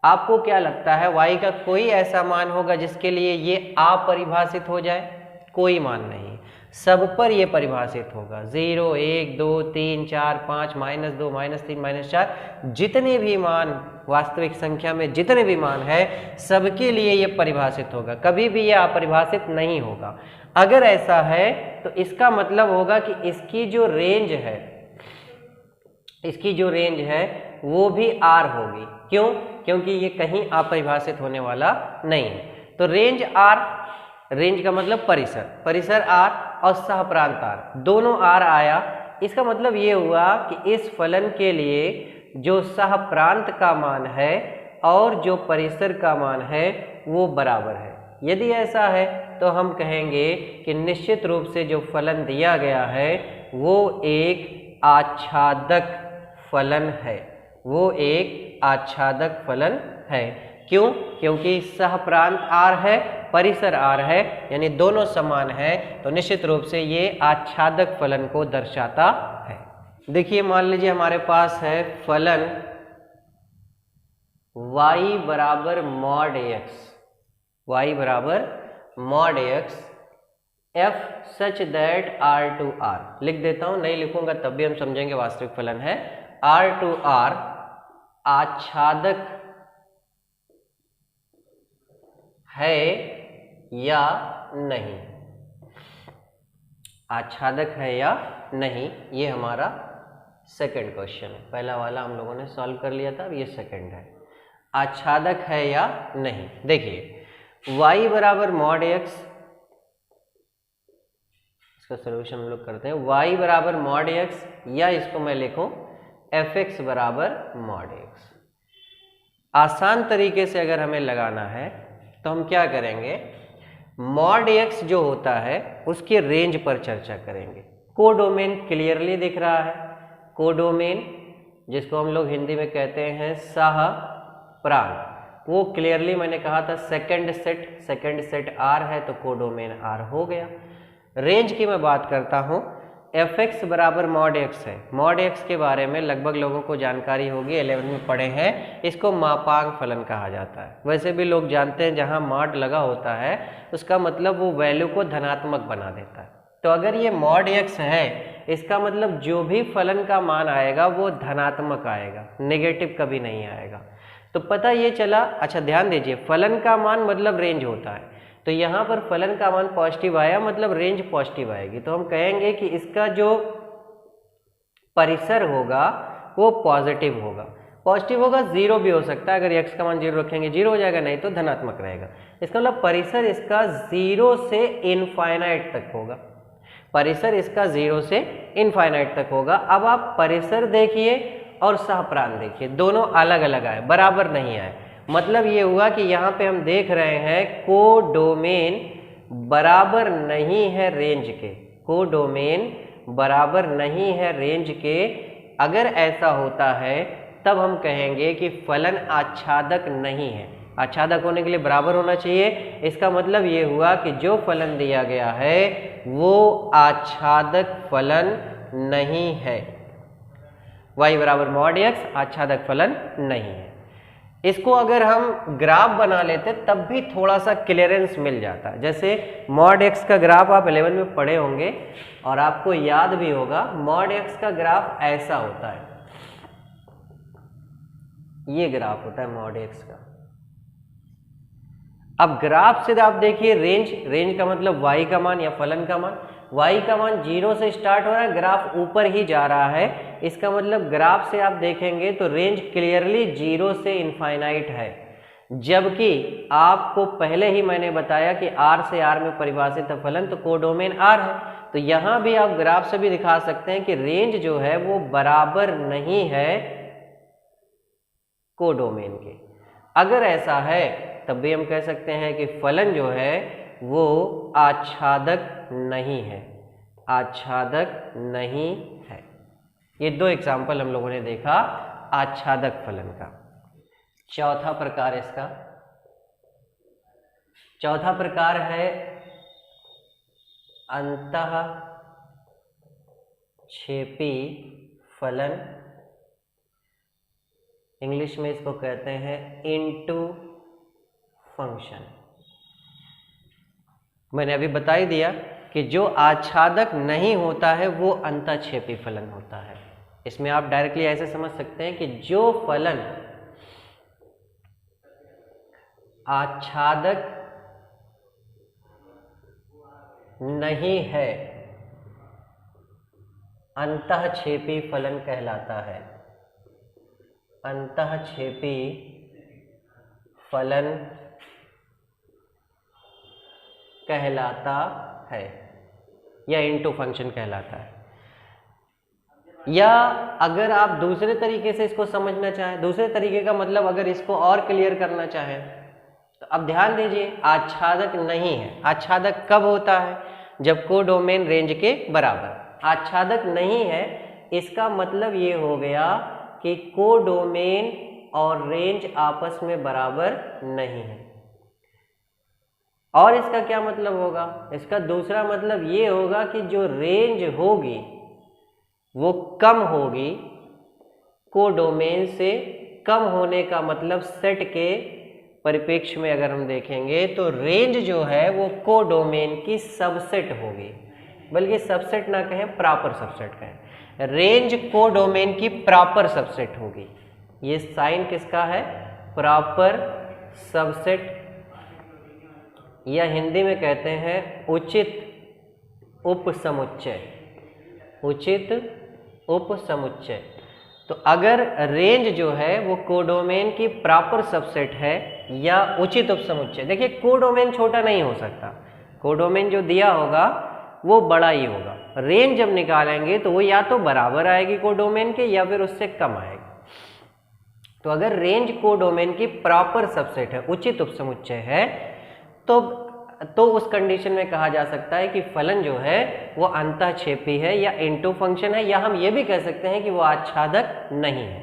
आपको क्या लगता है y का कोई ऐसा मान होगा जिसके लिए ये अपरिभाषित हो जाए? कोई मान नहीं, सब पर ये परिभाषित होगा। 0, 1, 2, 3, 4, 5, -2, -3, -4, जितने भी मान वास्तविक संख्या में जितने भी मान है सबके लिए ये परिभाषित होगा, कभी भी ये अपरिभाषित नहीं होगा। अगर ऐसा है तो इसका मतलब होगा कि इसकी जो रेंज है वो भी R होगी। क्यों? क्योंकि ये कहीं अपरिभाषित होने वाला नहीं है। तो रेंज R, रेंज का मतलब परिसर R और सहप्रांत R, दोनों R आया। इसका मतलब ये हुआ कि इस फलन के लिए जो सहप्रांत का मान है और जो परिसर का मान है वो बराबर है। यदि ऐसा है तो हम कहेंगे कि निश्चित रूप से जो फलन दिया गया है वो एक आच्छादक फलन है, वो एक आच्छादक फलन है। क्यों? क्योंकि सहप्रांत R है, परिसर R है, यानी दोनों समान है, तो निश्चित रूप से ये आच्छादक फलन को दर्शाता है। देखिए मान लीजिए हमारे पास है फलन y बराबर mod x। y बराबर mod x f such that r to r, लिख देता हूं, नहीं लिखूंगा तब भी हम समझेंगे वास्तविक फलन है, r टू r आच्छादक है या नहीं, आच्छादक है या नहीं, ये हमारा सेकंड क्वेश्चन है। पहला वाला हम लोगों ने सॉल्व कर लिया था, अब ये सेकंड है, आच्छादक है या नहीं। देखिए y बराबर मॉड x, इसका सॉल्यूशन हम लोग करते हैं, y बराबर मॉड x, या इसको मैं लिखूं fx बराबर मॉड x। आसान तरीके से अगर हमें लगाना है तो हम क्या करेंगे, मॉड x जो होता है उसके रेंज पर चर्चा करेंगे। कोडोमेन क्लियरली दिख रहा है, कोडोमेन जिसको हम लोग हिंदी में कहते हैं सह प्राण, वो क्लियरली मैंने कहा था सेकंड सेट R है तो कोडोमेन R हो गया। रेंज की मैं बात करता हूँ, fx बराबर मॉड x है। मॉड x के बारे में लगभग लोगों को जानकारी होगी, 11 में पढ़े हैं, इसको मापांक फलन कहा जाता है। वैसे भी लोग जानते हैं जहाँ मॉड लगा होता है उसका मतलब वो वैल्यू को धनात्मक बना देता है। तो अगर ये मॉड x है इसका मतलब जो भी फलन का मान आएगा वो धनात्मक आएगा, नेगेटिव कभी नहीं आएगा। तो पता ये चला। अच्छा ध्यान दीजिए, फलन का मान मतलब रेंज होता है, तो यहाँ पर फलन का मान पॉजिटिव आया मतलब रेंज पॉजिटिव आएगी, तो हम कहेंगे कि इसका जो परिसर होगा वो पॉजिटिव होगा। पॉजिटिव होगा, जीरो भी हो सकता है, अगर x का मान जीरो रखेंगे जीरो हो जाएगा, नहीं तो धनात्मक रहेगा। इसका मतलब परिसर इसका जीरो से इनफाइनाइट तक होगा, परिसर इसका जीरो से इनफाइनाइट तक होगा। अब आप परिसर देखिए और सहप्राण देखिए, दोनों अलग अलग आए, बराबर नहीं आए। मतलब ये हुआ कि यहाँ पे हम देख रहे हैं कोडोमेन बराबर नहीं है रेंज के, कोडोमेन बराबर नहीं है रेंज के। अगर ऐसा होता है तब हम कहेंगे कि फलन आच्छादक नहीं है। आच्छादक होने के लिए बराबर होना चाहिए, इसका मतलब ये हुआ कि जो फलन दिया गया है वो आच्छादक फलन नहीं है। y बराबर मॉड x आच्छादक फलन नहीं है। इसको अगर हम ग्राफ बना लेते तब भी थोड़ा सा क्लियरेंस मिल जाता है। जैसे मॉड x का ग्राफ आप 11 में पढ़े होंगे और आपको याद भी होगा, मॉड x का ग्राफ ऐसा होता है, ये ग्राफ होता है मॉड x का। अब ग्राफ से आप देखिए रेंज का मतलब y का मान या फलन का मान, y का मान जीरो से स्टार्ट हो रहा है, ग्राफ ऊपर ही जा रहा है, इसका मतलब ग्राफ से आप देखेंगे तो रेंज क्लियरली जीरो से इनफाइनाइट है। जबकि आपको पहले ही मैंने बताया कि R से R में परिभाषित है फलन, तो कोडोमेन R है। तो यहाँ भी आप ग्राफ से भी दिखा सकते हैं कि रेंज जो है वो बराबर नहीं है कोडोमेन के। अगर ऐसा है तब भी हम कह सकते हैं कि फलन जो है वो आच्छादक नहीं है, आच्छादक नहीं है। ये दो एग्जाम्पल हम लोगों ने देखा आच्छादक फलन का। चौथा प्रकार इसका, चौथा प्रकार है अंतःक्षेपी फलन, इंग्लिश में इसको कहते हैं इनटू फंक्शन। मैंने अभी बता ही दिया कि जो आच्छादक नहीं होता है वो अंतःक्षेपी फलन होता है। इसमें आप डायरेक्टली ऐसे समझ सकते हैं कि जो फलन आच्छादक नहीं है अंतःक्षेपी फलन कहलाता है, अंतःक्षेपी फलन कहलाता है या इनटू फंक्शन कहलाता है। या अगर आप दूसरे तरीके से इसको समझना चाहें, दूसरे तरीके का मतलब अगर इसको और क्लियर करना चाहें तो अब ध्यान दीजिए, आच्छादक नहीं है। आच्छादक कब होता है? जब कोडोमेन रेंज के बराबर। आच्छादक नहीं है इसका मतलब ये हो गया कि कोडोमेन और रेंज आपस में बराबर नहीं है। और इसका क्या मतलब होगा? इसका दूसरा मतलब ये होगा कि जो रेंज होगी वो कम होगी, कोडोमेन से कम होने का मतलब सेट के परिप्रेक्ष्य में अगर हम देखेंगे तो रेंज जो है वो कोडोमेन की सबसेट होगी, बल्कि सबसेट ना कहें प्रॉपर सबसेट कहें, रेंज कोडोमेन की प्रॉपर सबसेट होगी। ये साइन किसका है? प्रॉपर सबसेट, या हिंदी में कहते हैं उचित उपसमुच्चय, उचित उपसमुच्चय। तो अगर रेंज जो है वो कोडोमेन की प्रॉपर सबसेट है या उचित उपसमुच्चय, देखिए कोडोमेन छोटा नहीं हो सकता, कोडोमेन जो दिया होगा वो बड़ा ही होगा। रेंज जब निकालेंगे तो वो या तो बराबर आएगी कोडोमेन के या फिर उससे कम आएगी। तो अगर रेंज कोडोमेन की प्रॉपर सबसेट है, उचित उपसमुच्चय है, तो उस कंडीशन में कहा जा सकता है कि फलन जो है वो अंतःक्षेपी है या इनटू फंक्शन है, या हम ये भी कह सकते हैं कि वो आच्छादक नहीं है।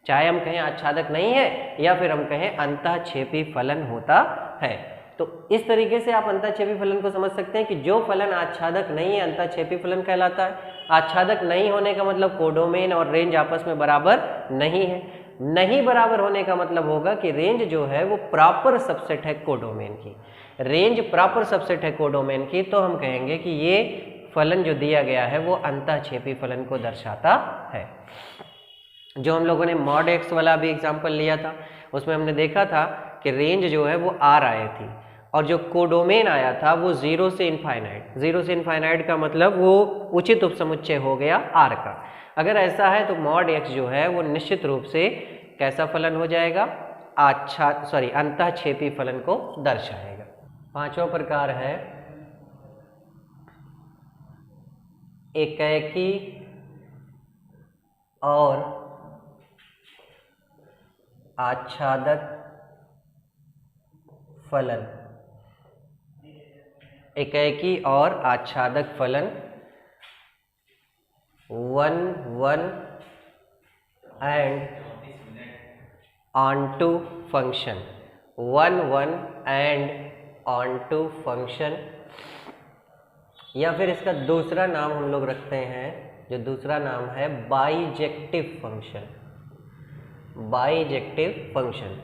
चाहे हम कहें आच्छादक नहीं है या फिर हम कहें अंतःक्षेपी फलन होता है। तो इस तरीके से आप अंतःक्षेपी फलन को समझ सकते हैं कि जो फलन आच्छादक नहीं है अंतःक्षेपी फलन कहलाता है। आच्छादक नहीं होने का मतलब कोडोमेन और रेंज आपस में बराबर नहीं है। नहीं बराबर होने का मतलब होगा कि रेंज जो है वो प्रॉपर सबसेट है कोडोमेन की, रेंज प्रॉपर सबसेट है कोडोमेन की, तो हम कहेंगे कि ये फलन जो दिया गया है वो अंतःक्षेपी फलन को दर्शाता है। जो हम लोगों ने मॉड एक्स वाला भी एग्जांपल लिया था, उसमें हमने देखा था कि रेंज जो है वो आर आई थी और जो कोडोमेन आया था वो 0 से इनफाइनाइट। 0 से इनफाइनाइट का मतलब वो उचित उपसमुच्चय हो गया आर का। अगर ऐसा है तो मॉड एक्स जो है वो निश्चित रूप से कैसा फलन हो जाएगा? अंतःक्षेपी फलन को दर्शाएगा। पांचवा प्रकार है एकैकी और आच्छादक फलन। एकैकी और आच्छादक फलन 1 1 and onto function, 1 1 and onto function, या फिर इसका दूसरा नाम हम लोग रखते हैं, जो दूसरा नाम है बाइजेक्टिव फंक्शन। बाइजेक्टिव फंक्शन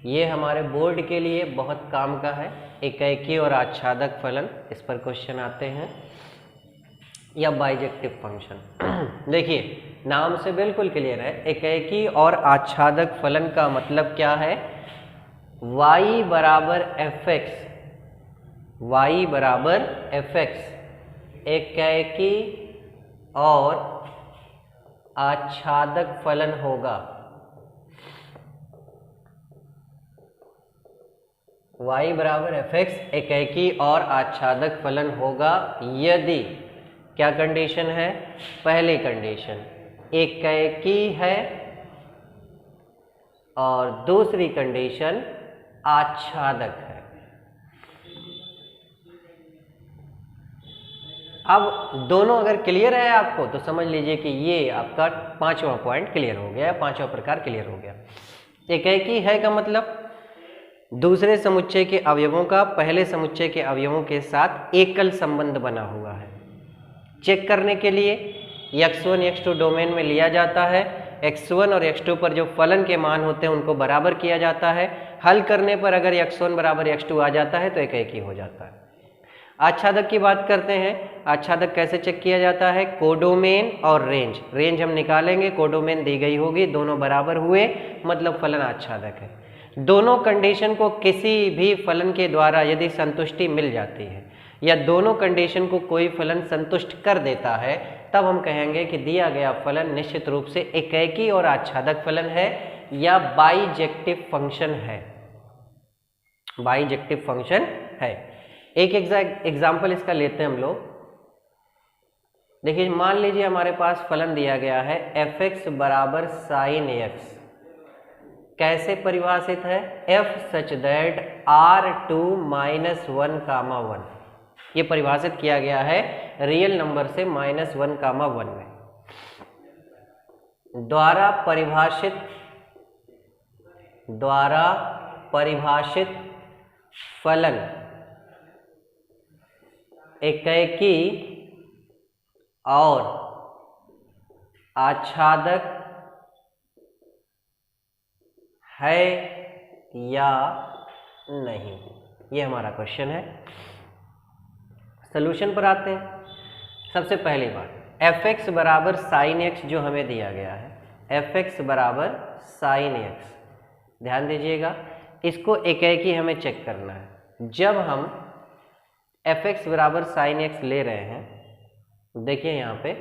ये हमारे बोर्ड के लिए बहुत काम का है। एकैकी और आच्छादक फलन, इस पर क्वेश्चन आते हैं, या बाइजेक्टिव फंक्शन। देखिए नाम से बिल्कुल क्लियर है, एकैकी और आच्छादक फलन का मतलब क्या है? y बराबर एफ एक्स, y बराबर एफ एक्स एकैकी और आच्छादक फलन होगा। y बराबर एफ एक्स एकैकी और आच्छादक फलन होगा यदि, क्या कंडीशन है? पहली कंडीशन एकैकी है और दूसरी कंडीशन आच्छादक है। अब दोनों अगर क्लियर है आपको तो समझ लीजिए कि ये आपका पांचवा पॉइंट क्लियर हो गया, पांचवा प्रकार क्लियर हो गया। एकैकी है का मतलब दूसरे समुच्चय के अवयवों का पहले समुच्चय के अवयवों के साथ एकल संबंध बना हुआ है। चेक करने के लिए x1 x2 डोमेन में लिया जाता है, x1 और x2 पर जो फलन के मान होते हैं उनको बराबर किया जाता है। हल करने पर अगर x1 बराबर x2 आ जाता है तो एकैकी हो जाता है। आच्छादक की बात करते हैं। आच्छादक कैसे चेक किया जाता है? कोडोमेन और रेंज। रेंज हम निकालेंगे, कोडोमेन दी गई होगी, दोनों बराबर हुए मतलब फलन आच्छादक है। दोनों कंडीशन को किसी भी फलन के द्वारा यदि संतुष्टि मिल जाती है या दोनों कंडीशन को कोई फलन संतुष्ट कर देता है, तब हम कहेंगे कि दिया गया फलन निश्चित रूप से एकैकी और आच्छादक फलन है या बाइजेक्टिव फंक्शन है। बाइजेक्टिव फंक्शन है। एक एग्जाम्पल इसका लेते हैं हम लोग। देखिए मान लीजिए हमारे पास फलन दिया गया है एफ एक्स बराबर साइन एक्स। कैसे परिभाषित है? F such that R2 -1, 1। ये परिभाषित किया गया है रियल नंबर से -1, 1 में द्वारा परिभाषित फलन एकैकी और आच्छादक है या नहीं, ये हमारा क्वेश्चन है। सॉल्यूशन पर आते हैं। सबसे पहली बात, f(x) बराबर साइन एक्स जो हमें दिया गया है, f(x) बराबर साइन एक्स, ध्यान दीजिएगा, इसको एकाएकी हमें चेक करना है। जब हम f(x) बराबर साइन एक्स ले रहे हैं, देखिए यहाँ पे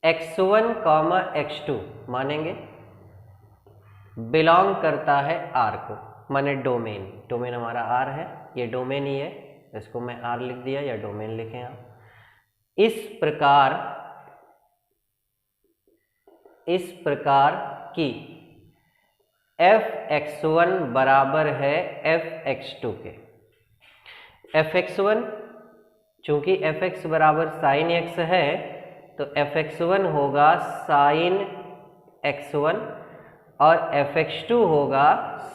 x1, x2 मानेंगे बिलोंग करता है R को, माने डोमेन हमारा R है, ये डोमेन ही है, इसको मैं R लिख दिया या डोमेन लिखें आप। इस प्रकार की f(x1) बराबर है f(x2) के। f(x1) चूंकि f(x) बराबर साइन x है तो f(x1) होगा साइन x1 और f(x2) होगा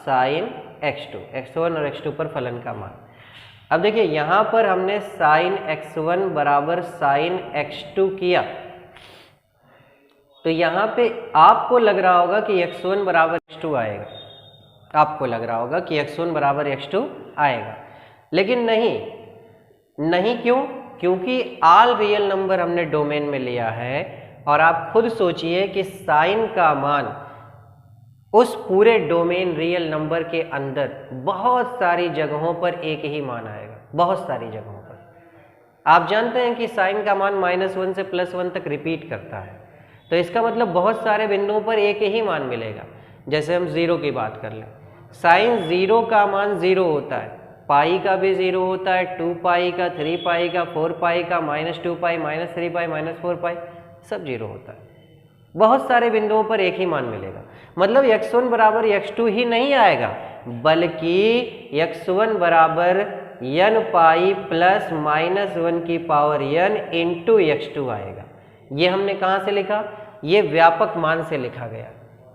साइन x2, x1 और x2 पर फलन का मान। अब देखिए यहाँ पर हमने साइन x1 बराबर साइन x2 किया, तो यहाँ पे आपको लग रहा होगा कि x1 बराबर x2 आएगा, आपको लग रहा होगा कि x1 बराबर x2 आएगा, लेकिन नहीं क्यों? क्योंकि ऑल रियल नंबर हमने डोमेन में लिया है, और आप खुद सोचिए कि साइन का मान उस पूरे डोमेन रियल नंबर के अंदर बहुत सारी जगहों पर एक ही मान आएगा, बहुत सारी जगहों पर। आप जानते हैं कि साइन का मान -1 से +1 तक रिपीट करता है, तो इसका मतलब बहुत सारे बिंदुओं पर एक ही मान मिलेगा। जैसे हम 0 की बात कर लें, साइन 0 का मान 0 होता है, पाई का भी 0 होता है, 2 पाई का, 3 पाई का, 4 पाई का, -2 पाई, -3 पाई, -4 पाई, सब 0 होता है। बहुत सारे बिंदुओं पर एक ही मान मिलेगा, मतलब x1 बराबर x2 ही नहीं आएगा, बल्कि x1 बराबर n पाई प्लस -1 की पावर n इंटू x2 आएगा। ये हमने कहाँ से लिखा? ये व्यापक मान से लिखा गया।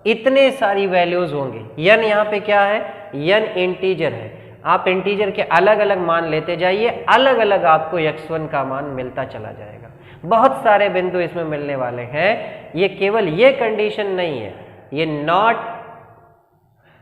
इतने सारी वैल्यूज होंगी, n यहाँ पे क्या है? n इंटीजर है। आप इंटीजर के अलग अलग मान लेते जाइए, अलग अलग आपको x1 का मान मिलता चला जाएगा। बहुत सारे बिंदु इसमें मिलने वाले हैं। ये केवल ये कंडीशन नहीं है, ये नॉट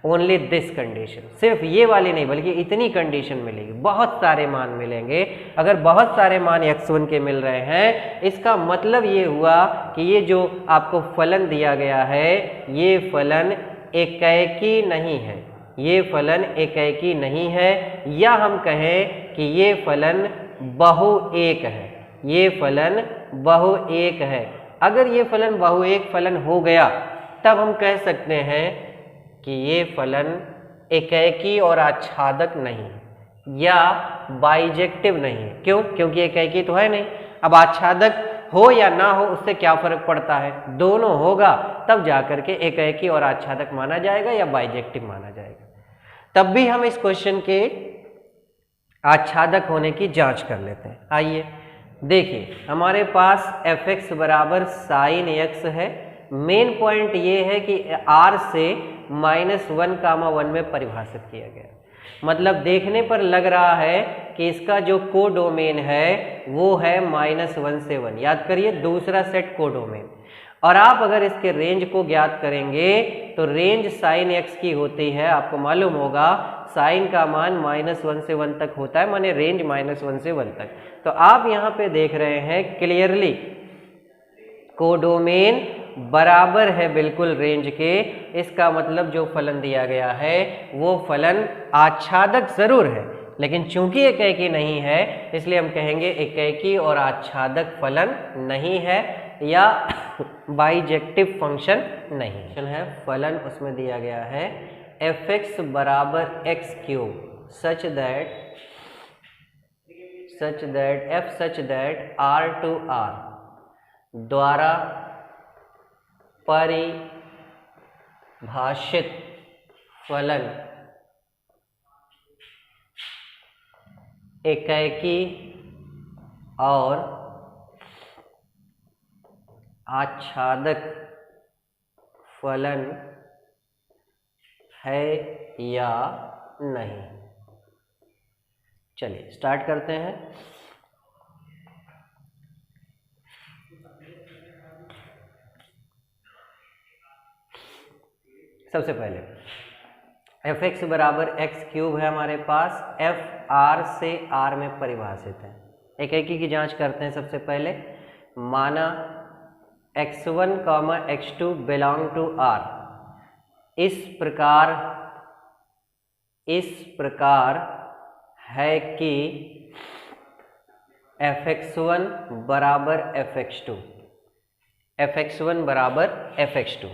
ओनली दिस कंडीशन, सिर्फ ये वाली नहीं बल्कि इतनी कंडीशन मिलेगी, बहुत सारे मान मिलेंगे। अगर बहुत सारे मान x1 के मिल रहे हैं, इसका मतलब ये हुआ कि ये जो आपको फलन दिया गया है, ये फलन एकाएकी नहीं है, ये फलन एकाएकी नहीं है, या हम कहें कि ये फलन बहुएक है, ये फलन बहुएक है। अगर ये फलन बहुएक फलन हो गया तब हम कह सकते हैं कि ये फलन एकाएकी और आच्छादक नहीं या बाइजेक्टिव नहीं है। क्यों? क्योंकि एकाएकी तो है नहीं। अब आच्छादक हो या ना हो उससे क्या फर्क पड़ता है? दोनों होगा तब जाकर के एकाएकी और आच्छादक माना जाएगा या बाइजेक्टिव माना जाएगा। तब भी हम इस क्वेश्चन के आच्छादक होने की जांच कर लेते हैं। आइए देखिए, हमारे पास f(x) बराबर साइन x है। मेन पॉइंट ये है कि r से -1, 1 में परिभाषित किया गया, मतलब देखने पर लग रहा है कि इसका जो कोडोमेन है वो है -1 से 1। याद करिए, दूसरा सेट कोडोमेन। और आप अगर इसके रेंज को ज्ञात करेंगे तो रेंज साइन x की होती है, आपको मालूम होगा साइन का मान -1 से 1 तक होता है, माने रेंज -1 से 1 तक। तो आप यहाँ पे देख रहे हैं क्लियरली कोडोमेन बराबर है बिल्कुल रेंज के। इसका मतलब जो फलन दिया गया है वो फलन आच्छादक जरूर है, लेकिन चूंकि एकाएकी नहीं है इसलिए हम कहेंगे एकाएकी और आच्छादक फलन नहीं है या बाइजेक्टिव फंक्शन नहीं है। फलन उसमें दिया गया है f(x) बराबर x³ such that r to r द्वारा परिभाषित फलन एकाएकी और आच्छादक फलन है या नहीं। चलिए स्टार्ट करते हैं। सबसे पहले एफ एक्स बराबर एक्स क्यूब है हमारे पास, एफ आर से आर में परिभाषित है। एक एक की जांच करते हैं। सबसे पहले माना x1, x2 belong to are, इस प्रकार है कि fx1 बराबर fx2, fx1 बराबर fx2।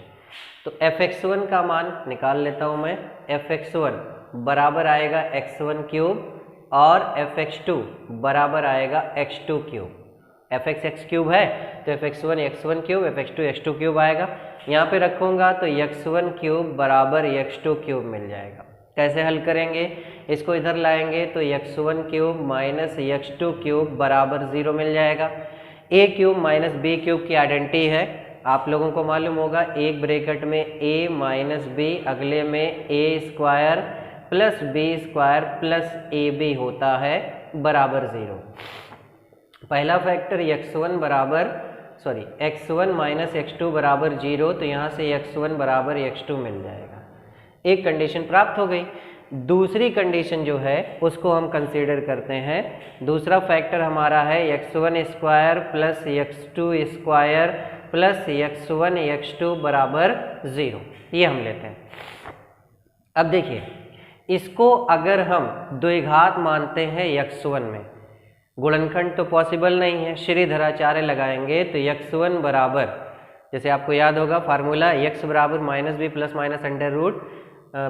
तो fx1 का मान निकाल लेता हूं मैं। fx1 बराबर आएगा x1 क्यूब और fx2 बराबर आएगा x2 cube. fx x cube है तो fx1 x1 cube, fx2 x2 cube आएगा। यहाँ पे रखूँगा तो x1 क्यूब बराबर x2 क्यूब मिल जाएगा। कैसे हल करेंगे? इसको इधर लाएंगे तो x1 cube minus x2 cube बराबर 0 मिल जाएगा। a cube minus b cube की आइडेंटिटी है, आप लोगों को मालूम होगा। एक ब्रैकेट में a माइनस b, अगले में a square plus b square plus ab होता है बराबर 0। पहला फैक्टर x1 माइनस x2 बराबर 0, तो यहाँ से x1 बराबर x2 मिल जाएगा। एक कंडीशन प्राप्त हो गई। दूसरी कंडीशन जो है उसको हम कंसीडर करते हैं। दूसरा फैक्टर हमारा है x1 square plus x2 square plus x1 x2 बराबर 0, ये हम लेते हैं। अब देखिए, इसको अगर हम द्विघात मानते हैं x1 में, गुणनखंड तो पॉसिबल नहीं है, श्रीधराचार्य लगाएंगे तो x1 बराबर, जैसे आपको याद होगा फार्मूला, x बराबर minus b plus minus under root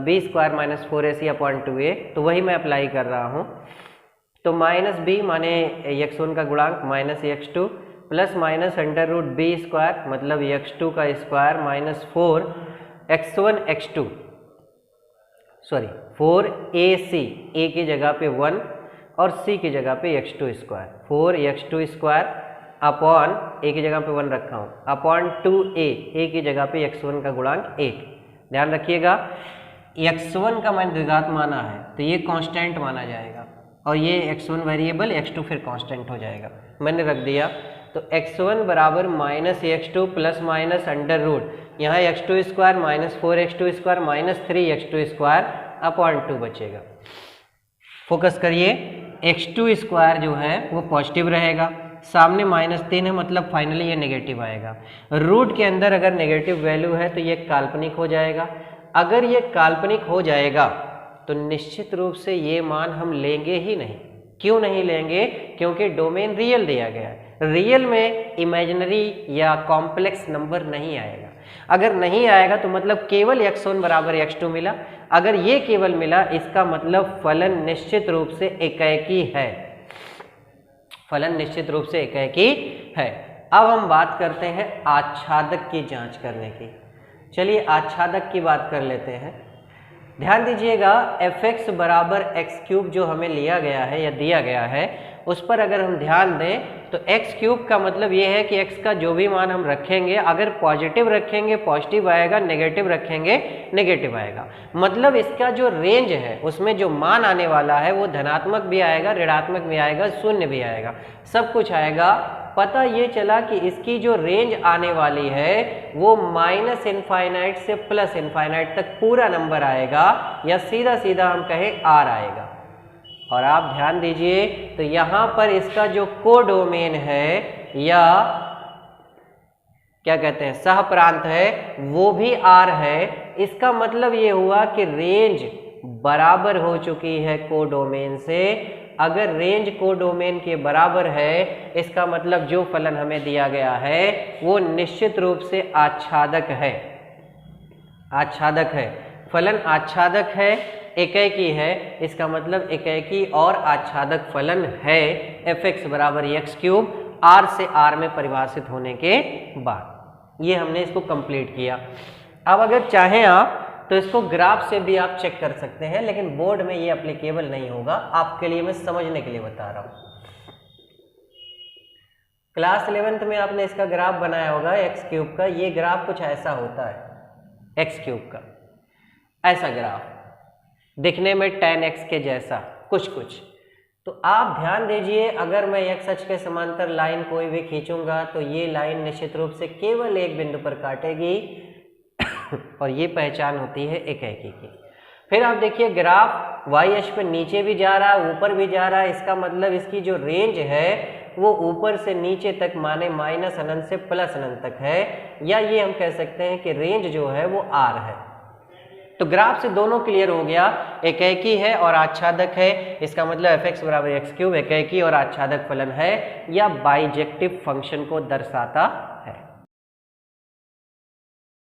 b square minus 4ac upon 2a, तो वही मैं अप्लाई कर रहा हूँ। तो माइनस बी माने x1 का गुणांक minus x2 plus minus under root b square मतलब x2 का स्क्वायर माइनस 4ac, a की जगह पे 1 और c की जगह पे x2 square, 4x2 square upon a की जगह पे 1 रखा हूँ अपॉन 2a, a की जगह पे x1 का गुणांक 1। ध्यान रखिएगा, x1 का मैंने द्विघात माना है तो ये कांस्टेंट माना जाएगा और ये x1 वेरिएबल, x2 फिर कांस्टेंट हो जाएगा। मैंने रख दिया तो x1 बराबर minus x2 plus minus under root, यहाँ x2 square minus 4x2 square minus 3x2 square upon 2 बचेगा। फोकस करिए, x2 स्क्वायर जो है वो पॉजिटिव रहेगा, सामने माइनस 3 है मतलब फाइनली ये नेगेटिव आएगा। रूट के अंदर अगर नेगेटिव वैल्यू है तो ये काल्पनिक हो जाएगा। अगर ये काल्पनिक हो जाएगा तो निश्चित रूप से ये मान हम लेंगे ही नहीं। क्यों नहीं लेंगे? क्योंकि डोमेन रियल दिया गया है। रियल में इमेजिनरी या कॉम्प्लेक्स नंबर नहीं आएगा। अगर नहीं आएगा तो मतलब केवल x1 बराबर x2 मिला। अगर ये केवल मिला, इसका मतलब फलन निश्चित रूप से एकाएकी है। फलन निश्चित रूप से एकाएकी है। अब हम बात करते हैं आच्छादक की जांच करने की। चलिए आच्छादक की बात कर लेते हैं। ध्यान दीजिएगा, fx बराबर एक्स क्यूब जो हमें लिया गया है या दिया गया है, उस पर अगर हम ध्यान दें तो एक्स क्यूब का मतलब ये है कि x का जो भी मान हम रखेंगे, अगर पॉजिटिव रखेंगे पॉजिटिव आएगा, नेगेटिव रखेंगे नेगेटिव आएगा। मतलब इसका जो रेंज है उसमें जो मान आने वाला है वो धनात्मक भी आएगा, ऋणात्मक भी आएगा, शून्य भी आएगा, सब कुछ आएगा। पता ये चला कि इसकी जो रेंज आने वाली है वो माइनस इनफाइनाइट से प्लस इनफाइनाइट तक पूरा नंबर आएगा, या सीधा सीधा हम कहें r आएगा। और आप ध्यान दीजिए तो यहाँ पर इसका जो कोडोमेन है या क्या कहते हैं सह प्रांत है वो भी r है। इसका मतलब ये हुआ कि रेंज बराबर हो चुकी है कोडोमेन से। अगर रेंज कोडोमेन के बराबर है, इसका मतलब जो फलन हमें दिया गया है वो निश्चित रूप से आच्छादक है। आच्छादक है, फलन आच्छादक है, एकाएकी है, इसका मतलब एकाएकी और आच्छादक फलन है fx बराबर एक्स क्यूब r से r में परिभाषित होने के बाद। ये हमने इसको कंप्लीट किया। अब अगर चाहें आप तो इसको ग्राफ से भी आप चेक कर सकते हैं, लेकिन बोर्ड में ये एप्लीकेबल नहीं होगा, आपके लिए मैं समझने के लिए बता रहा हूँ। क्लास 11th में आपने इसका ग्राफ बनाया होगा एक्स क्यूब का। ये ग्राफ कुछ ऐसा होता है, एक्स क्यूब का ऐसा ग्राफ दिखने में tan x के जैसा कुछ कुछ। तो आप ध्यान दीजिए, अगर मैं x अक्ष के समांतर लाइन कोई भी खींचूंगा तो ये लाइन निश्चित रूप से केवल एक बिंदु पर काटेगी और ये पहचान होती है एकैकी की। फिर आप देखिए ग्राफ वाई अक्ष पर नीचे भी जा रहा है, ऊपर भी जा रहा है, इसका मतलब इसकी जो रेंज है वो ऊपर से नीचे तक माने माइनस अनंत से प्लस अनंत तक है, या ये हम कह सकते हैं कि रेंज जो है वो आर है। तो ग्राफ से दोनों क्लियर हो गया, एकैकी है और आच्छादक है, इसका मतलब f(x = x³ एकैकी और आच्छादक फलन है या बाइजेक्टिव फंक्शन को दर्शाता है।